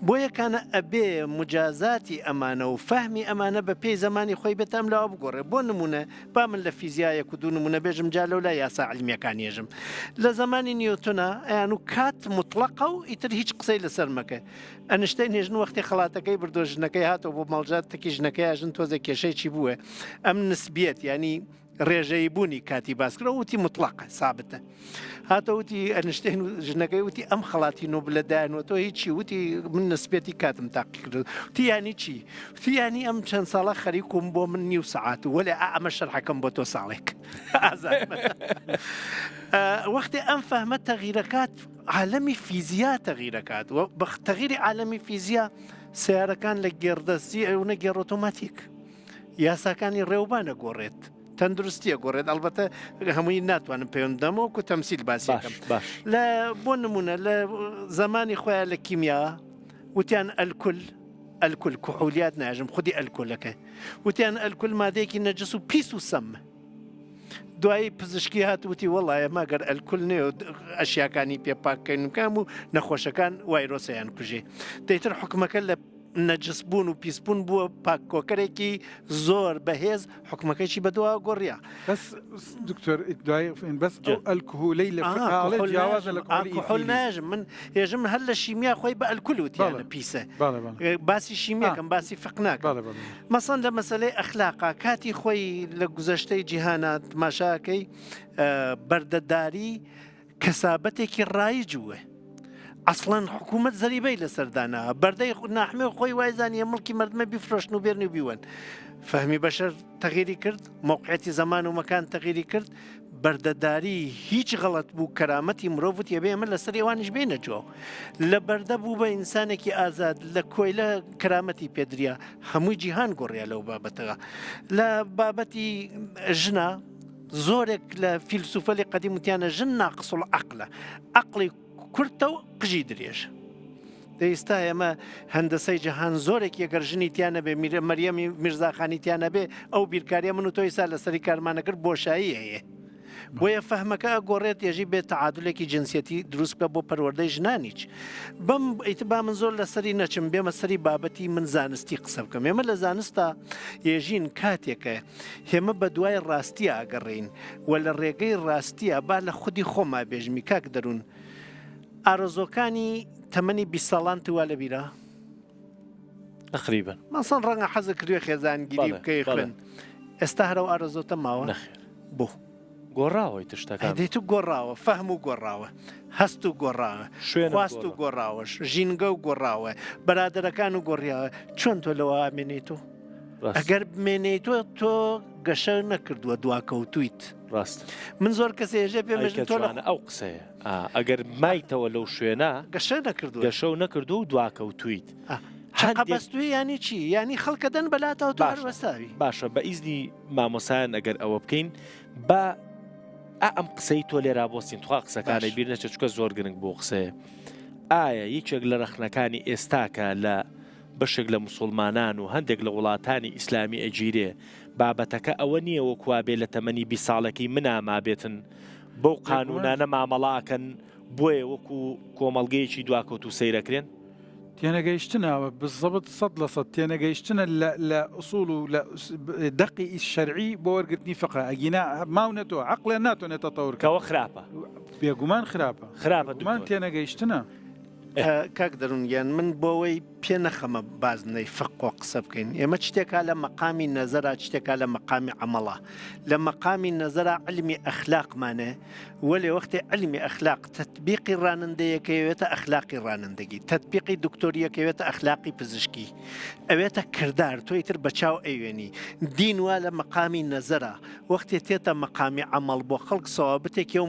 بۆ یەکانە ئەبێ مجازاتی ئەمانە و فەهمی ئەمانە بە پێی زمانی خۆی بێت ئەم لاوە بگۆڕێ بۆ نمونە با من لە فیزیایەک و دوو نمونە بێژم جا لەو لا یاسا عیلمیەکانێژم لە زمانی نیوتۆنە ئەیان و کات مطلقە و ئیتر هیچ قسەی لەسەر مەکە ئەنشتەی نێژن وەختی خەڵاتەکەی بردۆ ژنەکەی هاتەوە بۆ مەڵجات تەکی ژنەکەی ئاژن تۆزە کێشەیەکی بووە ئەم نسبیەت ینی ڕێژەی بوونی کاتی باسکرە وتی مطلقە سابتە هاتەوتی ئەنشتین ژنەکەی وتی ئەم خەڵاتی نۆبلەدایانەوە تۆ هیچی وتی من نسبێتی کاتم تاقی کرد تیانی چی تیانی ئەم چەند ساڵە خەریکم بۆ من نیو سەعات و وەلێ ئەمە شەرحەکەم بۆ تۆ ساڵێک وەختی ئەم فەهمە تەغیرەکات عالەمی فیزیا تەغیرەکات و بە تەغیری عالەمی فیزیا سیارەکان لە گێڕدەستی ئەوە گێڕ ئۆتۆماتیک یاساکانی ڕێوبانە گۆڕێت تەندروستیە گۆڕێت ئەلبەتە هەمووی ناتوانم پەیوەندەمەوە و تەمسیل باسیەکەم لە بۆ نمونە لە زمانی خۆیان لە کیمیا وتیان ئەلکول کوحولیات ناژم خودی ئەلکۆلەکە وتیان ئەلکول مادەیەکی نەجس و پیس و سەمە دوایی پزیشکی هاتووتی وەڵایە ماگەر ئەلکول نێ و ئەشیاکانی پێپاکەین وکەم و نەخۆشەکان وایرۆسەیان کوژێ دەیتر حکومەکە لە نەجس بوون و پیسبوون بووە پاکۆکەرێکی زۆر بەهێز حکومەکەیی بەدووە گۆڕیا بەس دکتۆر دوای بەس ئەلکۆهۆلەی لە جیاوازە لە کۆحۆل ناژم من هێژم هەر لە شیمیا خۆی بە ئەلکول وتیانە پیسە باسی شیمیەکەم باسی فەق ناکەم مەسەڵەن لە مەسەلەی ئەخلاقا کاتی خۆی لە گوزەشتەی جیهانات تماشاکەی بەردەداری کەسابەتێکی ڕایجووە ئەسڵەن حکوومەت زەریبەی لەسەردانا بەردەی ناحمێ خۆی وایزانیە مڵکی مردمە بیفرۆشن و بێرنی بیوەن فەهمی بەشەر تەغیری کرد موقعەتی زەمان و مەکان تەغیری کرد بەردەداری هیچ غەڵەت بوو کەرامەتی مرۆڤت یەبێ ئەمە لەسەر ئێوانیش بێنەجۆ لە بەردە بوو بە ئینسانێکی ئازاد لە کۆیلە کەرامەتی پێدریا هەمووی جیهان گۆڕیا لەو بابەتەوە لە بابەتی ژنە زۆرێک لە فیلسوفەلی قەدیم وتیانە ژن ناقص العەقلە عەقڵی کورتە و قژی درێژ دەئێستا ئێمە هەندەسەی جەهان زۆرێک یەگەر ژنی تیانە بێ مەریەمی میرزاخانی تیانە بێ ئەو بیرکاریە من و تۆ ئێستا لەسەری کارمانە کرد بۆشایی هەیە بۆیە فەهمەکە گۆڕێت ێژی بێت تەعادولێکی جنسیەتی دروست بکە بۆ پەروەردەی ژنانیچ بەم ئیتبا من زۆر لەسەری نەچم بێمە سەری بابەتی من زانستی قسە بکەم ئێمە لە زانستا ێژین کاتێکە هێمە بە دوای ڕاستیە ئاگەڕین و لە ڕێگەی ڕاستیە با لە خودی خۆما بێژمی کاک دەروون ئارۆزۆکانی تەمەنی 20 ساڵان توا لە بیرە تقریبا مەسەڵ ڕەنگە حەزە کردوێ خێزانگیری بەڵێ، بکەی خوێن ئێستا هەرە و ئارەزۆتە ماوە نەخێر بۆ گۆڕاوەی تشتەکان دەیت و گۆڕاوە فەهم و گۆڕاوە هەست و گۆڕاوە شوێنە خواست و گۆڕاوەش ژینگە و گۆڕاوە بەرادەرەکان و گۆڕیاوە چۆن تۆ لەوە ئامێنیت و ئەگەر بمێنیتوە تۆ گەشە نەکردووە دواکەوتویت ڕاست من زۆر کەسێ ژێ پێمەژن تۆ لە ئەو قسەیە ئەگەر مایتەوە لەو شوێنە گەشە نەکردووە گەشە و نەکردو و دواکەوتویت قەبەستوی ینی چی ینی خەڵکە دەن بەلاتەوە تو هەروەساوی باشە بە ئیزنی مامۆسایان ئەگەر ئەوە بکەین بە ئەم قسەی تۆ لێرا بۆستین تخوا قسەکانی بیر نەچە چکە زۆر گرنگ بۆ قسەیە ئایا یەکێک لە رەخنەکانی ئێستاکە لە بەشێک لە مسلمانان و هەندێک لە وڵاتانی ئیسلامی ئەگیرێ بابەتەکە ئەوە نییە وەکوا بێ لە تەمەنی 20 ساڵێکی منامابێتن بەو قانونانە مامەڵاکەن بۆیە وەکو کۆمەڵگەیەکی دواکەوت و سەیرەکرێن تێنەگەیشتنەوە بزەبت 100% تێنەگەیشتنە لە ئوسوڵ و لە دقی شەرعی بۆ وەرگرتنی فقه ئەگینا ماونەتەوە عقلێن ناتوانێتە تەورکەوە خراپە بێگومان خراپە گومان تێنەگەیشتنە کاک دەروونگیان من بۆەوەی پێ نەخەمە بازنەی فقۆ قسە بکەین ئێمە شتێکا لە مەقامی نەزەرا شتێکا لە مەقامی عمەڵە لە مەقامی نەزەرا علمی ئەخلاقمانە وەلێ وەختێ علمی ئەخلاق تەطبیقی ڕانندەیەکەوێتە ئەخلاقی ڕانندگی تەطبیقی دکتۆریەکەوێتە ئەخلاقی پزیشکی ئەوێتە کردار تۆی تر بەچاو ئەوێنی دین وا لە مەقامی نەزەرا وەختێ تێتە مەقامی عمەڵ بۆ خەڵک سەوابەتێکی و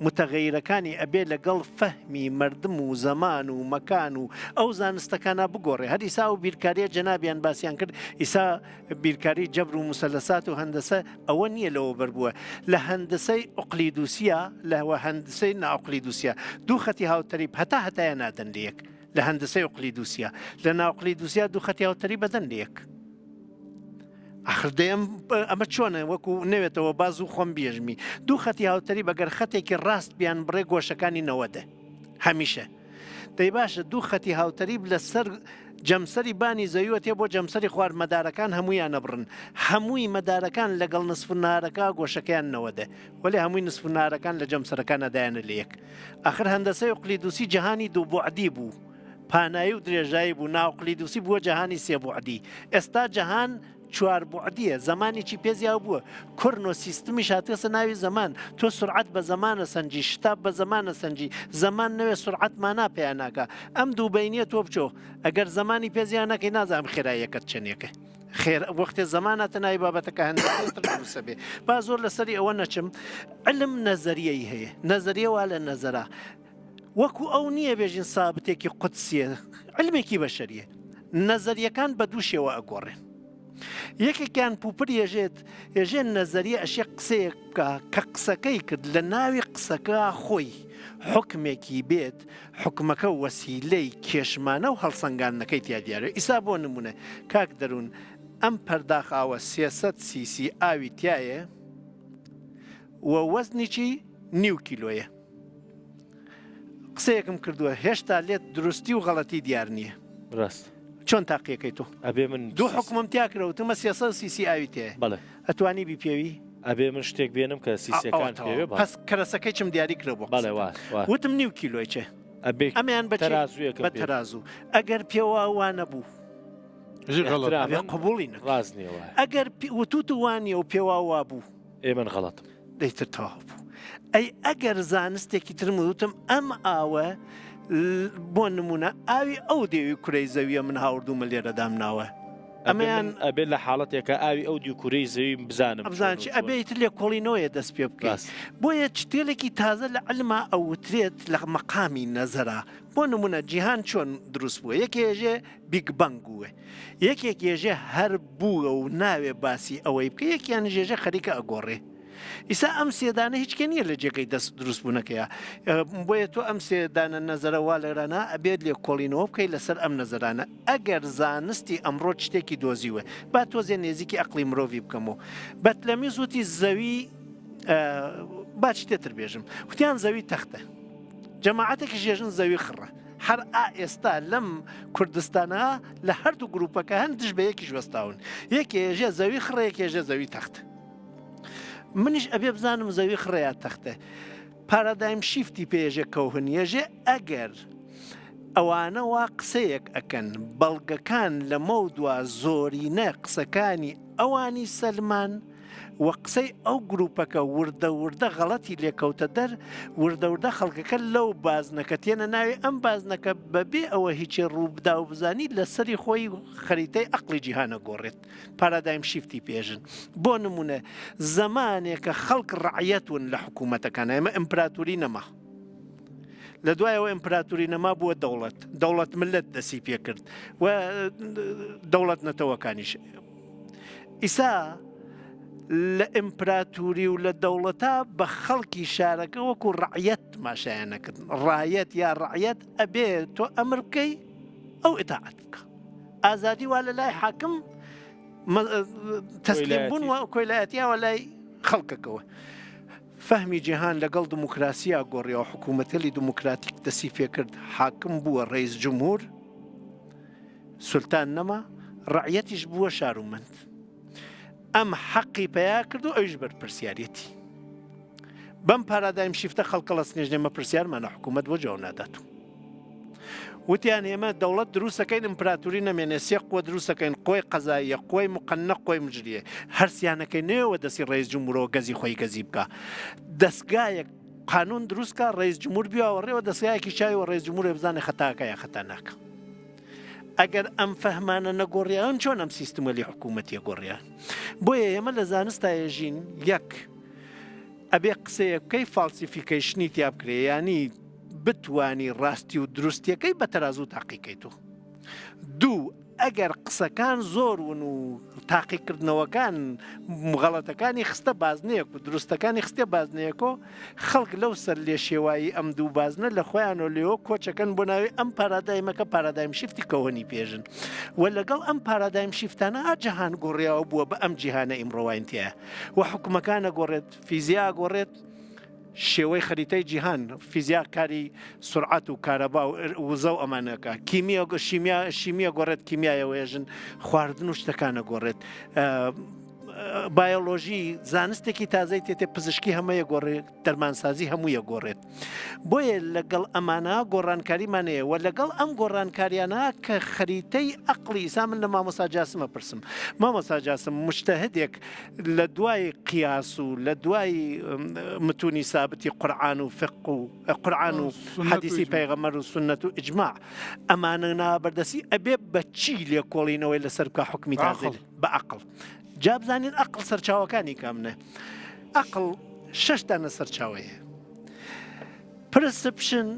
متەغەیرەکانی ئەبێ لەگەڵ فەهمی مردم و زەمان و مەکان و ئەو زانستەکانە بگۆڕێ هەر ئیسا و بیرکاریە جەنابیان باسییان کرد ئیسا بیرکاری جەبر و مسەلەسات و هەندەسە ئەوە نییە لەوە بەربووە لە هەندسەی ئۆقلیدوسیە لەوە هەندسەی ناوقلیدوسیە دوو خەتی هاوتەریب هەتایە نادەن لەیەک لە هەندسەی ئۆقلیدوسیە لە ناوقلیدوسیە دوو خەتی هاوتەری بەدەن لەیەک ئەخردەیەم ئەمە چۆنە وەکو نەوێتەوە باز و خۆم بێژمی دوو خەتی هاوتەری بەگەر خەتێکی ڕاست بیان بڕێ گۆشەکانی نەوەدە هەمیشە دەی باشە دوو خەتی هاوتەریب لەسەر جەمسەری بانی زەویوە تێ بۆ جەمسەری خوارد مەدارەکان هەموویان نەبڕن هەمووی مەدارەکان لەگەڵ نسفنارەکە گۆشەکەیان نەوەدە وەلی هەمووی نسفنارەکان لە جەمسەرەکان نەدایانە لە یەک ئاخر هەندەسەی ئۆقلیدوسی جەهانی دوو بوعدی بوو پانایی و درێژایی بوو ناوقلیدوسی بووە جەهانی سێ بوعدی ئێستا جەهان چوار بوعدیە زمانێکی پێزیاو بووە کورن و سیستمی شاتێسە ناوی زەمان تۆ سرعت بە زمانە سنجی شتاب بە زمانە سنجی زەمان نوێ سرعتمانە پێیان ناکە ئەم دوو بینیە تۆ بچۆ ئەگەر زمانی پێزیان نەکەی نازانم خێراییەکەت چنێکە خێر وەختێ زمانەتە ناوی بابەتەکە هەندێک بێ با زۆر لەسەری ئەوە نەچم علم نەزەریەی هەیە نەزەریە وا لە نەزەرا وەکو ئەو نییە بێژین سابتێکی قودسیە علمێکی بەشەریە نەزەریەکان بە دوو شێوە ئەگۆڕێن یەکێکیان پوپر ێژێن نەزەریە ئەشێ قسەیەک بکە کە قسەکەی کرد لە ناوی قسەکە خۆی حکمێکی بێت حکمەکە وەسیلەی کێشمانە و هەڵسەنگانەکەی تیا دیارە ئیسا بۆ نمونە کاک دەروون ئەم پەرداخاوە 300 سیسی ئاوی تایە وە وەزنیی 9 کیلۆیە قسەیەکم کردووە هێشتا لێت دروستی و غەڵەتی دیار نییە ڕاست چۆن تاقیەکەی تۆ ئەبێ من دوو حکومم تیا کرەوتمە 300 سیسی ئاوی تێ بەڵێ ئەتوانی بیپێوی ئەبێ من شتێک بێنم کە سیسەکان پێوێ پس کەرەسەکەی چم دیاری کرە بۆ بەڵێ وتم 9 کیلۆی چێ ئەبێ ئەمیان بە تەرازوویەکە تەرازوو ئەگەر پێوە نەبوو قبوڵی ڕاز نییە ئەگەر وتوت وانیە و پێوا وا بوو ئێمە غەڵەت دەیتر تەواو بوو ئەی ئەگەر زانستێکی ترم وتم ئەم ئاوە بۆ نمونە ئاوی ئەو دێوی کوڕی زەویە من هاوردوومە لێرەدام ناوە ئەمەیان ئەبێت لە حاڵەتێکە ئاوی ئەو دی کوڕی زەوی بزانم بزانچی ئەبێت لێ کۆڵینەوەیە دەست پێ بکەیت بۆیە چتێلێکی تازە لە علما ئەوترێت لە مەقامی نەزەرا بۆ نمونە جیهان چۆن دروست بووە یەکێژێ بیگ بەنگ بووە یەکێک ێژێ هەر بووە و ناوێ باسی ئەوەی بکە یەکیان ژێژە خەریکە ئەگۆڕێ ئیسا ئەم سێدانە هیچ کە نییە لە جێگەی دەست دروست بوونەکەیە بۆیە تۆ ئەم سێدانە نەزەرەوا لەرانە ئەبێت لێ کۆڵینەوە بکەیت لەسەر ئەم نەزەرانە ئەگەر زانستی ئەمڕۆ شتێکی دۆزیوە با تۆزێ نێزیکی ئەقلی مرۆڤی بکەمەوە بەتلەمیز وتی زەوی با شتێتر بێژم وتیان زەوی تەختە جەماعەتێکی ژێژن زەوی خڕە هەر ئێستا لەم کوردستانە لە هەردوو گروپەکە هەندش بە یەکیش وەستاون یەکێژێ زەوی خڕە یەکێژێ زەوی تەختە منیش ئەبێ بزانم زەوی خڕەیە تەختە پارادایم شیفتی پێژێ کەوهنیەژێ ئەگەر ئەوانەوە قسەیەک ئەکەن بەڵگەکان لە مەودووە زۆرینە قسەکانی ئەوانی سەلمان وە قسەی ئەو گروپەکە وردە وردە غەڵەتی لێکەوتە دەر وردە وردە خەڵکەکە لەو بازنەکە تێنە ناوی ئەم بازنەکە بەبێ ئەوە هیچی ڕووبدا و بزانی لەسەری خۆی خەریتەی عەقڵی جیهانە گۆڕێت پارادایم شیفتی پێژن بۆ نمونە زەمانێکە خەڵک ڕعیەتون لە حکوومەتەکان ئێمە ئیمپراتوری نەما لە دوایەوە ئیمپراتوری نەما بووە دەوڵەت ملت دەسی پێ کرد و دەوڵەت نەتەوەکانیش ئیسا لە ئیمپراتوری و لە دەوڵەتە بە خەڵکی شارەکە وەکو ڕعیەت ماشایانەکرد ڕایەت یا ڕعیەت ئەبێ تۆ ئەمر بکەی ئەو ئیتاعەت بکە ئازادی وا لە لای حاکم تەسلیم بوون و کۆیلایەتیاوە لای خەڵکەکەوە فەهمی جیهان لەگەڵ دموکراسیە گۆڕیەوە حکوومەتەلی دموکراتیک دەسی پێ کرد حاکم بووە ڕئیس جمهور سولتان نەما ڕعیەتیش بووە شارومەند ئەم حەقی پیا کرد و ئەویش بەرپرسیارەتی بەم پارادایم شیفتە خەڵکە لە سنێژنێمە پرسیارمانە حکوومەت بۆ جواب نادات وتیان ئێمە دەوڵەت دروستەکەین ئیمپراتوری نەمێنێ سێ قوە دروستەکەین قۆی قەزاییە قۆی مقەنە قۆی مجریە هەرسیانەکەی نێوە دەستی ڕئیس جمهورەوە گەزی خۆی گەزی بکە دەستگایەک قانون دروستکە ڕئیس جمهور بیاوەڕێەوە دەستگایەکی چاوی و ڕئیس جمهورێ بزانێ خەتاکە یا خەتا ناکە ئەگەر ئەم فەهمانە نەگۆڕیان چۆن ئەم سیستمەلی حکوومەتیە گۆڕیان بۆیە ئێمە لە زانستایە ژین یەک ئەبێ قسەیە بکەی فالسیفیکەیشنی تیا بکرێ ینی بتوانی ڕاستی و دروستیەکەی بە تەرازوو تاقیکەیت و دوو ئەگەر قسەکان زۆر ون و تاقیکردنەوەکان غەڵەتەکانی خستە بازنەیەک و دروستەکانی خستێ بازنەیەکۆ خەڵک لەو سەر لێ شێوایی ئەم دوو بازنە لە خۆیانەوە لێەوە کۆچەکەن بۆ ناوی ئەم پارادایمەکە پارادایم شیفتی کەوەنی پێژن و لەگەڵ ئەم پارادایم شیفتانە ئاجەهان گۆڕیاوە بووە بە ئەم جیهانە ئیمڕۆوایانتیە و حکوومەکانە گۆڕێت فیزیا گۆڕێت شێوەی خەریتەی جیهان فیزیا کاری سرعەت و کارەبا و وزە و ئەمانەکە شیمیە گۆڕێت کیمیایەوەێژن خواردن و شتەکانە گۆڕێت بایۆلۆژی زانستێکی تازای تێتێ پزیشکی هەمەیە گۆڕێت دەرمانسازی هەموویە گۆڕێت بۆیە لەگەڵ ئەمانە گۆڕانکاریمانەیە و لەگەڵ ئەم گۆڕانکاریانە کە خەریتەی عەقڵی ئیسا من لە مامۆستا جاسمە پرسم مامۆستا جاسم مجتەهدێک لە دوای قیاس و لە دوای متونی سابتی قورئان و فقه و قورئان و حەدیسی پەیغەمبەر و سنەت و ئیجماع ئەمانە نابەردەسی ئەبێ بە چی لێکۆڵینەوەی لەسەر بکە حکمی تازە بە عەقڵ جا بزانین عەقڵ سەرچاوەکانی کامنە عەقڵ شەشدانە سەرچاوەیە پرسپشن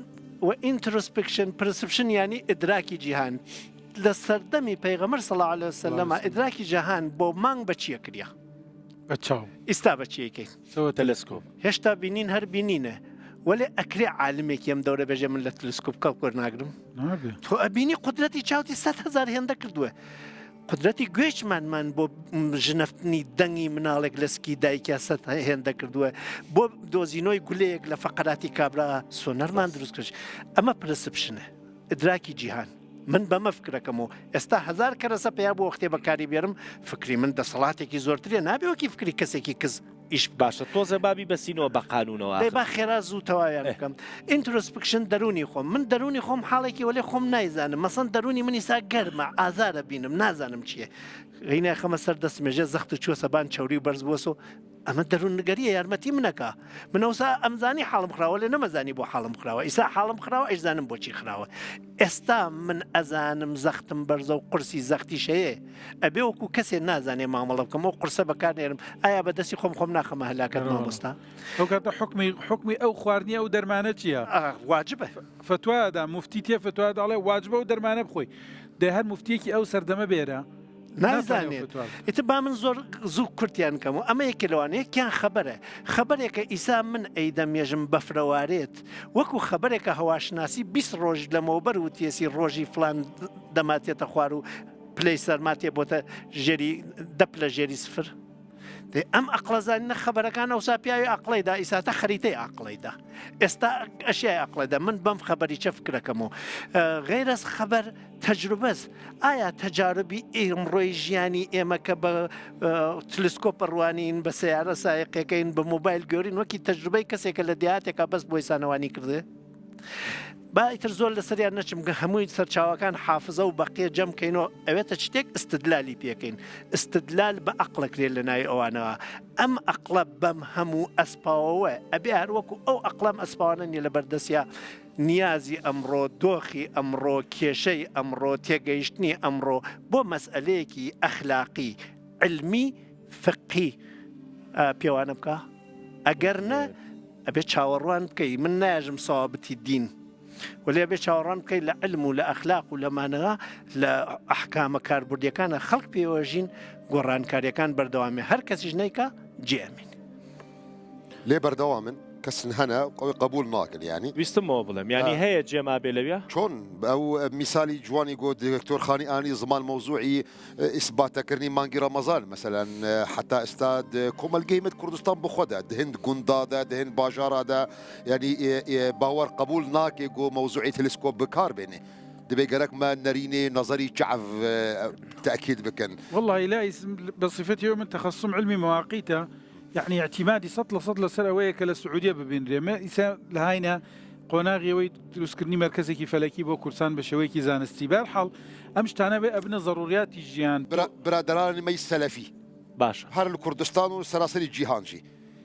و ئینترۆسپێکشن پرسپشن ینی ئیدراکی جیهان لە سەردەمی پەیغەمبەر صلی الله علیه وسلم ئیدراکی جیهان بۆ مانگ بە چیە کردیا بە چاو ئێستا بە چیەکەی تەلەسکۆپ هێشتا بینین هەر بینینە وەلێ ئەکرێ عالمێکی ئەم دەورە بێژێ من لە تەلەسکۆپ کەڵ ناگرم تۆ ئەبینی قودرەتی چاوتی 100,000 هێندە کردووە قدرەتی گوێچمانمان بۆ ژنەفتنی دەنگی مناڵێک لە سکی دایکیا هێندە کردووە بۆ دۆزینۆی گولەیەک لە فەقەراتی کابرا سۆنەرمان دروست کرد ئەمە پرسپشنە ئیدراکی جیهان من بەمە فکرەکەمەوە ئێستا 1000 کەرەسە پێیا بۆ وەختێ بەکاری بێرم فکری من دەسەڵاتێکی زۆرترێ نابێوەکی فکری کەسێکی کەس ئیش باشە تۆزە بابی بەسینەوە بە قانونەوە با خێرا زوو تەواویان بکەم ئینترۆسپێکشن دەرونی خۆم من دەرونی خۆم حاڵێکی وەلێ خۆم نایزانم مەسەن دەرونی منی سا گەرمە ئازارە بینم نازانم چییە غینای خەمە سەر دەستمێژێ زەخت چوە سەبان چاوری و بەرز بووەسەوە ئەمە دەروون نگەریە یارمەتی منەکە منەوسا ئەمزانی حاڵم خراوە لێ نەمەزانی بۆ حاڵم خراوە ئیسا حاڵم خراوە ئەیزانم بۆچی خراوە ئێستا من ئەزانم زەختم بەرزە و قورسی زەختی شەیە ئەبێ وەکو کەسێ نازانێ مامەڵە بکەم و قورسە بەکارێرم ئایا بەدەستی خۆم ناخەمە هەلاکەت مامۆستا ئەو کاتە حکمی ئەو خواردنیە و دەرمانە چییە واجبە فتووادا مفتی تێ فتووا داڵێ واجبە و دەرمانە بخۆی دە هەر مفتیەکی ئەو سەردەمە بێرە نازانێت ئیتر با من زۆر زوو کورتیان کەم و ئەمە یەکێ لەوانەیەکیان خەبەرە خەبەرێکە ئیسا من ئەیدەمێژم بەفرەوارێت وەکو خەبەرێکە هەواشناسی 20 ڕۆژ لەمەوبەر و تێسی ڕۆژی فلان دەماتێتە خوار و پلەی سەرماتێ بۆتە ژێری دەپ لە ژێری سفر ئەم ئەقلەزانینە خەبەرەکان ئەوسا پیاوی ئەقلەیدا ئیساتە خەریتەی ئەقلەیدا ئێستا ئەشیای ئەقلەدا من بەم خەبەری چە فکرەکەمەوە غەیرەز خەبەر تەجروبەز ئایا تەجاربی ئێمڕۆی ژیانی ئێمە کە بە تلسکۆپ ڕوانین بە سیارە سایقەکەین بە مۆبایل گەورین وەکی تەجروبەی کەسێکە لە دیاتێکە بەس بۆی سانەوانی کردێ بايتر زۆر لەسەریان نەچم هەمووی سەرچاوەکان حافظە و بەقیە جەمکەینەوە ئەوێتە شتێک استدلالی پێکەین استدلال بە عەقڵەکرێت لە ناوی ئەوانەوە ئەم عەقڵە بەم هەموو ئەسپاوەوە ئەبێ هەروەکو ئەو عەقڵەم ئەسپاوانە نیە لە بەردەستیا نیازی ئەمڕۆ دۆخی ئەمڕۆ کێشەی ئەمڕۆ تێگەیشتنی ئەمڕۆ بۆ مەسئلەیەکی ئەخلاقی علمی فقهی پێوانە بکە ئەگەر نە ئەبێ چاوەڕوان بکەی من ناژم سەوابەتی دین ولی ئەبێ چاوەڕوان بکەی لە علم و لە ئەخلاق و لەمانەوە لە ئەحکامە کاربردیەکانە خەڵک پێوەژین گۆڕانکاریەکان بەردەوامێ هەر کەسیش نەیکە جێمین لێ بەردەوامن کەسن هەنە ئەوی قبول ناکەن یعنی ویستمەوە بڵێم ینی هەیە جێما بێ لەوێ چۆن ئەو میسالی جوانی گۆ دکتۆر خانیئانی زمان مەوزوعی ئیسباتەکردنی مانگی ڕەمەزان مثلا حتا ئێستا کۆمەلگەیمت کوردستان بخۆدا دهند گوندادا دهند باژارادا ینی باوەڕ قبول ناکێ گۆ مەوزوعی تلسکۆپ بکار بێنێ دەبێ گەرەکمە نەرینێ نظری جعف تأكيد بكن والله لا بصفتي من تخصص علمي مواقيته يعني اعتمادي سطلة سنوية كلا السعودية ببين ما إنسان لهاينا قناغي وي تسكرني مركزي كيف فلكي بو كورسان بشوي كي زانستي بالحال أمش تانا بأبنى ضروريات الجيان برادران مي السلفي باش هر الكردستان وسراسر الجيهان جي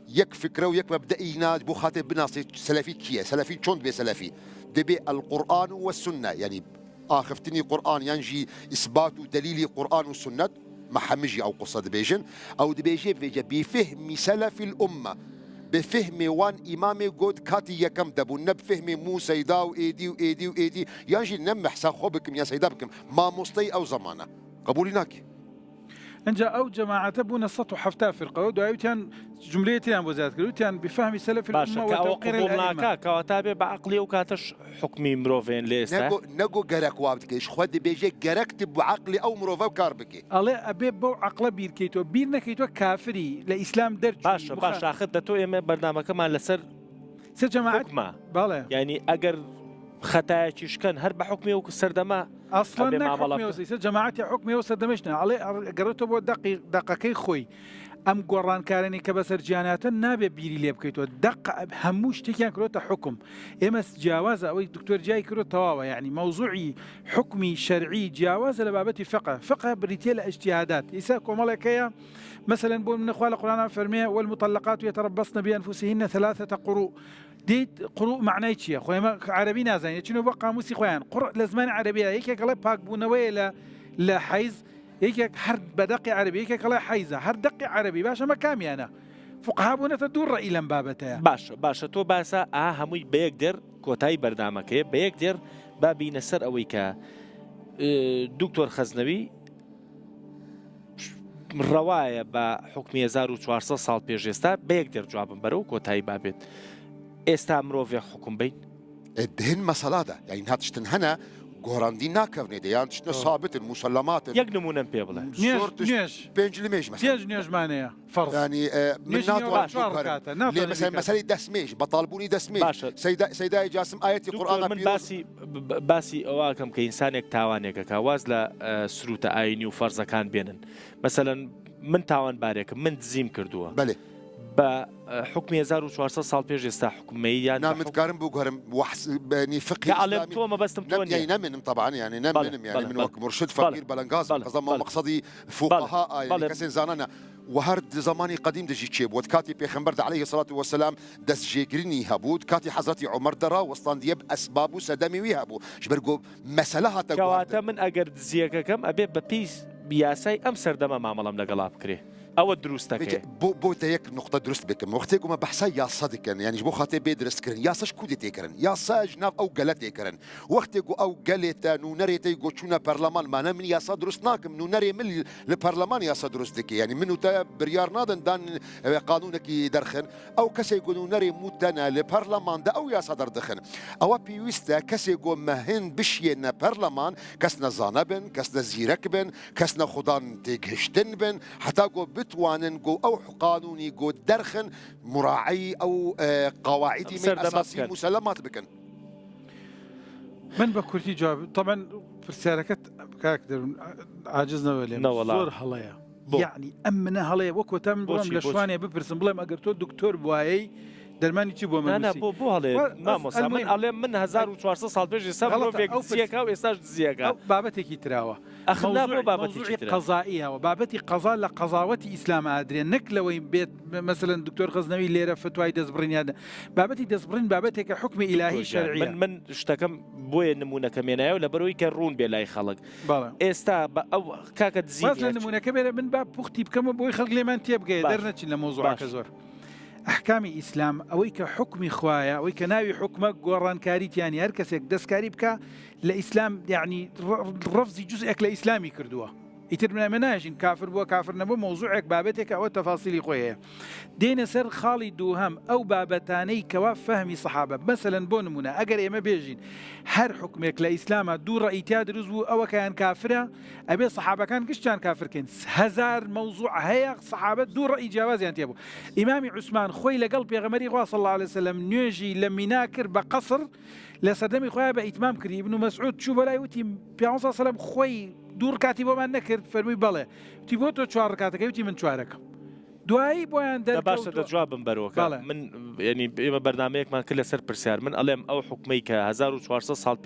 يك فكرة ويك مبدئي ناج بو خاطر بناصي سلفي كيه سلفي شون بي سلفي دبي القرآن والسنة يعني آخفتني قرآن ينجي إثبات دليل قرآن والسنة ما حمجي أو قصة دبيجن أو دبيجي بفهم سلف الأمة بفهم وان إمامي قد كاتي يكم دبو بفهم موسى دا وإيدي وإيدي وإيدي ينجي نمح ساخوبكم يا سيدا بكم ما مصطي أو زمانة قبوليناك انجا او جماعه بون السطو حفتا فرقه ودايتان جملتين وزاد كلوتان بفهم سلف الامه وتوقير الائمه كواتابه بعقلي وكاتش حكمي مروفين ليسا نگو گرك وابتكش خود بيجي گركت بعقلي او مروفا وكاربكي الله ابي بو عقله بيركيتو بيرنكيتو كافري لاسلام درج باش اخذ دتو ام برنامج كمان لسر سر جماعه بالا يعني اگر خطاياش كان هر بحكمي وسردما اصلا حكمي وسيسه جماعتي حكمي وسردمشنا علي قررت بو دقيقه خوي ام قران كارني كبسر جانات نابي بيري لي بكيتو دق هموش تكيان كروت حكم امس جاوز او دكتور جاي كروت تواوا يعني موضوعي حكمي شرعي جاوز لبابتي فقه بريتيل اجتهادات يساكم ملكيه مثلا بقول من اخوان القران فرميه والمطلقات يتربصن بانفسهن 3 قروء ديت قروء معناه شيء خويا عربي نازين شنو بقى قاموسي خويا قرء لزمان عربيه هيك قال باك بونوي لا حيز هيك هر بدقي عربي هيك قال حيزه هر دقي عربي باشا ما كامي انا فقهاء بونا تدور الى بابته باش تو باسا هموي بيقدر كوتاي برنامجك بيقدر بابي نسر اويكا دكتور خزنوي روايه بحكم 1400 سال بيجستا بيقدر جوابم برو كوتاي بابت استامرو حكم بين الدهن مسألة يعني هاتشتن هنا گۆڕاندی ناکەونێ دەیان شتە سابت مسلمات یەک نمونەم پێ بڵێ نوێژ پێنج لە مێژ نوێژمانەیە فەرض ینی من ناتوانم لێ مەسەلەی دەستمێژ بەتاڵبوونی دەستمێژ سەیدای جاسم ئاەتی قورئان من باسی ئەوواکەم کە ئینسانێک تاوانێکەکە واز لە سروتە ئاینی و فەرزەکان بێنن مەسەلەن من تاوانبارێکم من دزیم کردووە بەڵێ بە حکمی 1400 سال پێش ئێستا حکومەیان نامتکارم بۆ گەرم بەنی فقی تۆمە بەستم تۆ يعني نمنم طبعا يعني نمنم يعني من وقت مرشد فقير بلنغاز قصدم مقصدي فقهاء يعني كسين زاننا وهرد زماني قديم دجي تشيب وكاتي بيغمبر عليه الصلاه والسلام دس جيجريني هبود كاتي حضرتي عمر درا وسطان ديب اسباب سدمي ويهبو جبرغو مساله هتا كواتا من اگر دزيكا كم ابي ببيس بياساي ام سردما معاملم لقلاب كري او دروستك بو تيك نقطه درست بكم وقتكم ما بحثا يا صدق يعني بو خاطر بيدرس كرن يا ساش كودي تيكرن يا ساج ناف او غلط يكرن وقتكو او غلط نو نريتي غوچونا برلمان ما من يا صدرس ناكم نو نري من البرلمان يا صدرس دك يعني منو تا بريار نادن دان قانونك درخن او كسي يقولوا نري متنا البرلمان ده او يا صدر دخن او بيوستا كسي يقول مهن بشينا برلمان كسنا زانبن كسنا زيركبن كسنا خدان تيغشتن بن حتى جو بتوانن جو او قانوني جو درخن مراعي او قواعدي من اساسي مسلمات بكن من بكرتي جواب طبعا في السيارات كاكدر عاجزنا ولا زور هلايا يعني امنا هلايا وكو تم بلام لشواني ببرسم بلام اگر تو دكتور بواي دەرمانی چی بۆ نانە بۆ هەڵێ مامۆسامەی ئەڵێ من 1400 ساڵ پێش ئێستا مرۆڤێک دزیەکە و ئێستاش دزیەکە بابەتێکی تراوە ئەخنا بۆ بابەتێکی قەزائیەوە بابەتی قەزا لە قەزاوەتی ئیسلام ئادرێن نەک لەوەی بێت مەسەلەن دکتۆر غەزنەوی لێرە فتوای دەستبڕینیانە بابەتی دەستبڕین بابەتێکە حکمی ئیلاهی شەرعیە من شتەکەم بۆیە نمونونەکەمێنایە و لەبەرەوەی کە ڕوون بێ لای خەڵک ئێستا ئەو کاکە دزی لە نمونونەکە بێرە من با پوختی بکەمە بۆی خەڵک لێمان تێبگەیە دەرنەچین لە مۆزوعەکە زۆر ئەحکامی ئیسلام ئەوەی کە حکمی خوایە ئەوەی کە ناوی حکومە گۆڕانکاریتیانی هەر کەسێک دەستکاری بکە لە ئیسلام یعنی ڕفزی جزئێک لە ئیسلامی کردووە ئیتر منامە ناژین کافر بووە کافر نەبوو مۆزوعێک بابەتێک ئەوە تەفاسیلی خۆیە دێنە سەر خاڵی دووهەم ئەو بابەتانەی کەوا فەهمی سەحابە مەسەلەن بۆ نمونە ئەگەر ئێمە بێژین هەر حکمێک لە ئیسلامە دوو ڕەئیتیا دروست بوو ئەوە کەیان کافرە ئەبێ سەحابەکان گشتیان کافرکەن هەزار مەوزوع هەیە سەحابەت دوو ڕەئی جیاوازیان تێبوو ئیمامی عوسمان خۆی لەگەڵ پێغەمبەری خوا صلی الله علیه وسلم نوێژی لە مینا کرد بە قەسر لە سەردەمی خۆیان بە ئیتمام کردی ابن مەسعود چوو بەلای وتی پێغەمبەر صلی الله علیه وسلم خۆی دوور کاتی بۆمان نەکرد فەرمووی بەڵێ تی بۆ تۆ چوار ڕکاتەکەی وتی من چوارەکەم دوایی بۆیان باشە دەجوابم بەرەوەکە من ینی ئێمە بەرنامەیەکمان کرد لەسەر پرسیار من ئەڵێم ئەو حکومەی کە 1400 ساڵ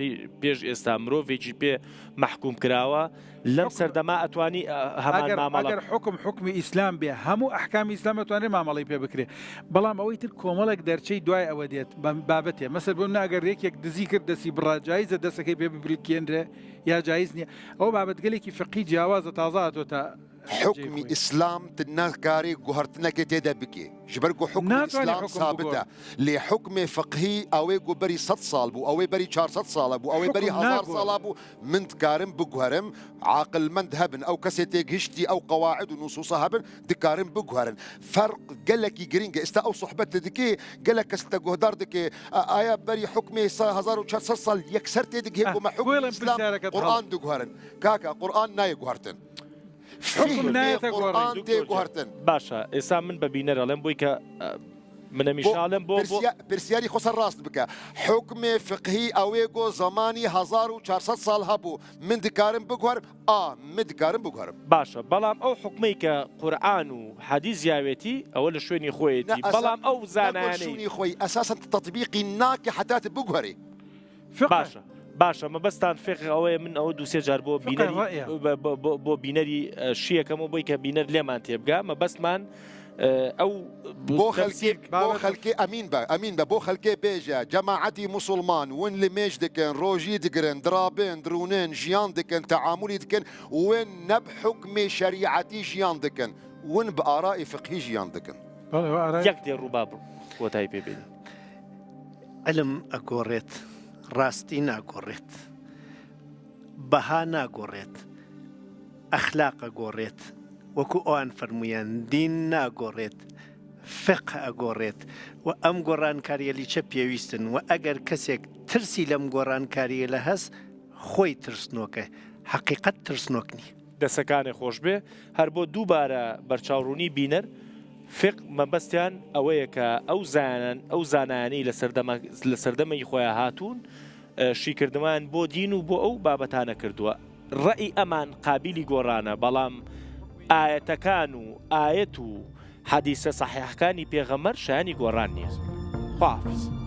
پێش ئێستا مرۆڤێکی پێ محکوم کراوە لەم سەردەما ئەتوانی هەمان مامەڵە ئەگەر حکمی ئیسلام بێ هەموو ئەحکامی ئیسلام ئەتوانێت مامەڵی پێ بکرێ بەڵام ئەوەی تر کۆمەڵێک دەرچەی دوای ئەوە دێت بابەتێ مەسەر بۆ ناگەر یەکێک دزی کرد دەسی بڕا جایزە دەستەکەی پێ ببریکێنرێ یا جایز نییە ئەو بابەت گەلێکی فقی جیاوازە تازاتۆ تا حكم إسلام تنكاري قهرتنك تيدا بكي جبرقو حكم إسلام ثابتة لحكم فقهي أوي بري 100 صال بو أوي بري 400 صال بو أوي بري 1000 صال بو من تكارم بقهرم عاقل من هبن أو كسيتي هشتي أو قواعد ونصوص هبن تكارم بقهرن فرق قالك جرينجا استا أو صحبة دكي قالك استا قهدار دكي آية بري حكمي 1400 صال يكسر تيدك هيك وما حكم الإسلام قرآن دقهرن كاكا قرآن ناي قهرتن باشە ئێستا من بە بینەر ئەڵێم بۆی کە منە میشاڵم بۆ پرسیاری خۆسەر ڕاست بکە حکمێ فقهی ئەوێگۆ زمانی 1400 ساڵ هەبوو من دکارم بگوارم من دکارم بگوارم باشە بەڵام ئەو حکمەی کە قورئان و حەدیث زیاوێتی ئەوە لە شوێنی خۆیەتی بەڵام ئەو زانایانەی خۆی ئەساساً تطبیقی ناکە حتات بگواری باشە باشە مەبەستان فقه ئەوەیە من ئەوە دووسێ جار بۆ بینەری بۆ بینەری شیەکەمەوە بۆی کە بینەر لێمان تێبگا مەبەستمان ئەو بۆ خەلکی ئەمین بە بۆ خەلکێ بێژە جەماعەتی موسڵمان ون لە مێژ دەکەن ڕۆژی دەگرن درابێن درونێن ژیان دەکەن تەعاملی دەکەن ون نەب حکمی شەریعەتی ژیان دەکەن ون بە ئارائی فقهی ژیان دەکەن یەک دێ ڕووبا کۆتایی پێ بێنی علم ئەگۆڕێت ڕاستی ناگۆڕێت بەها ناگۆڕێت ئەخلاق ئەگۆڕێت وەکو ئەوان فەرموویان دین ناگۆڕێت فقه ئەگۆڕێت و ئەم گۆڕانکاریە لیچە پێویستن و ئەگەر کەسێک ترسی لەم گۆڕانکاریە لە هەست خۆی ترسنۆکە حەقیقەت ترسنۆک نیە دەسەکانی خۆش بێ هەر بۆ دووبارە بەرچاوڕوونی بینەر فق مەبەستیان ئەوەیە کە ئەو زانانی لە سەردەمەی خۆیان هاتوون شیکردمان بۆ دین و بۆ ئەو بابەتانە کردووە ڕەئی ئەمان قابلی گۆڕانە بەڵام ئاەتەکان و ئاەت و حەدیسە سەحیحەکانی پێغەمبەر شایانی گۆڕان نییە. خواحافیز.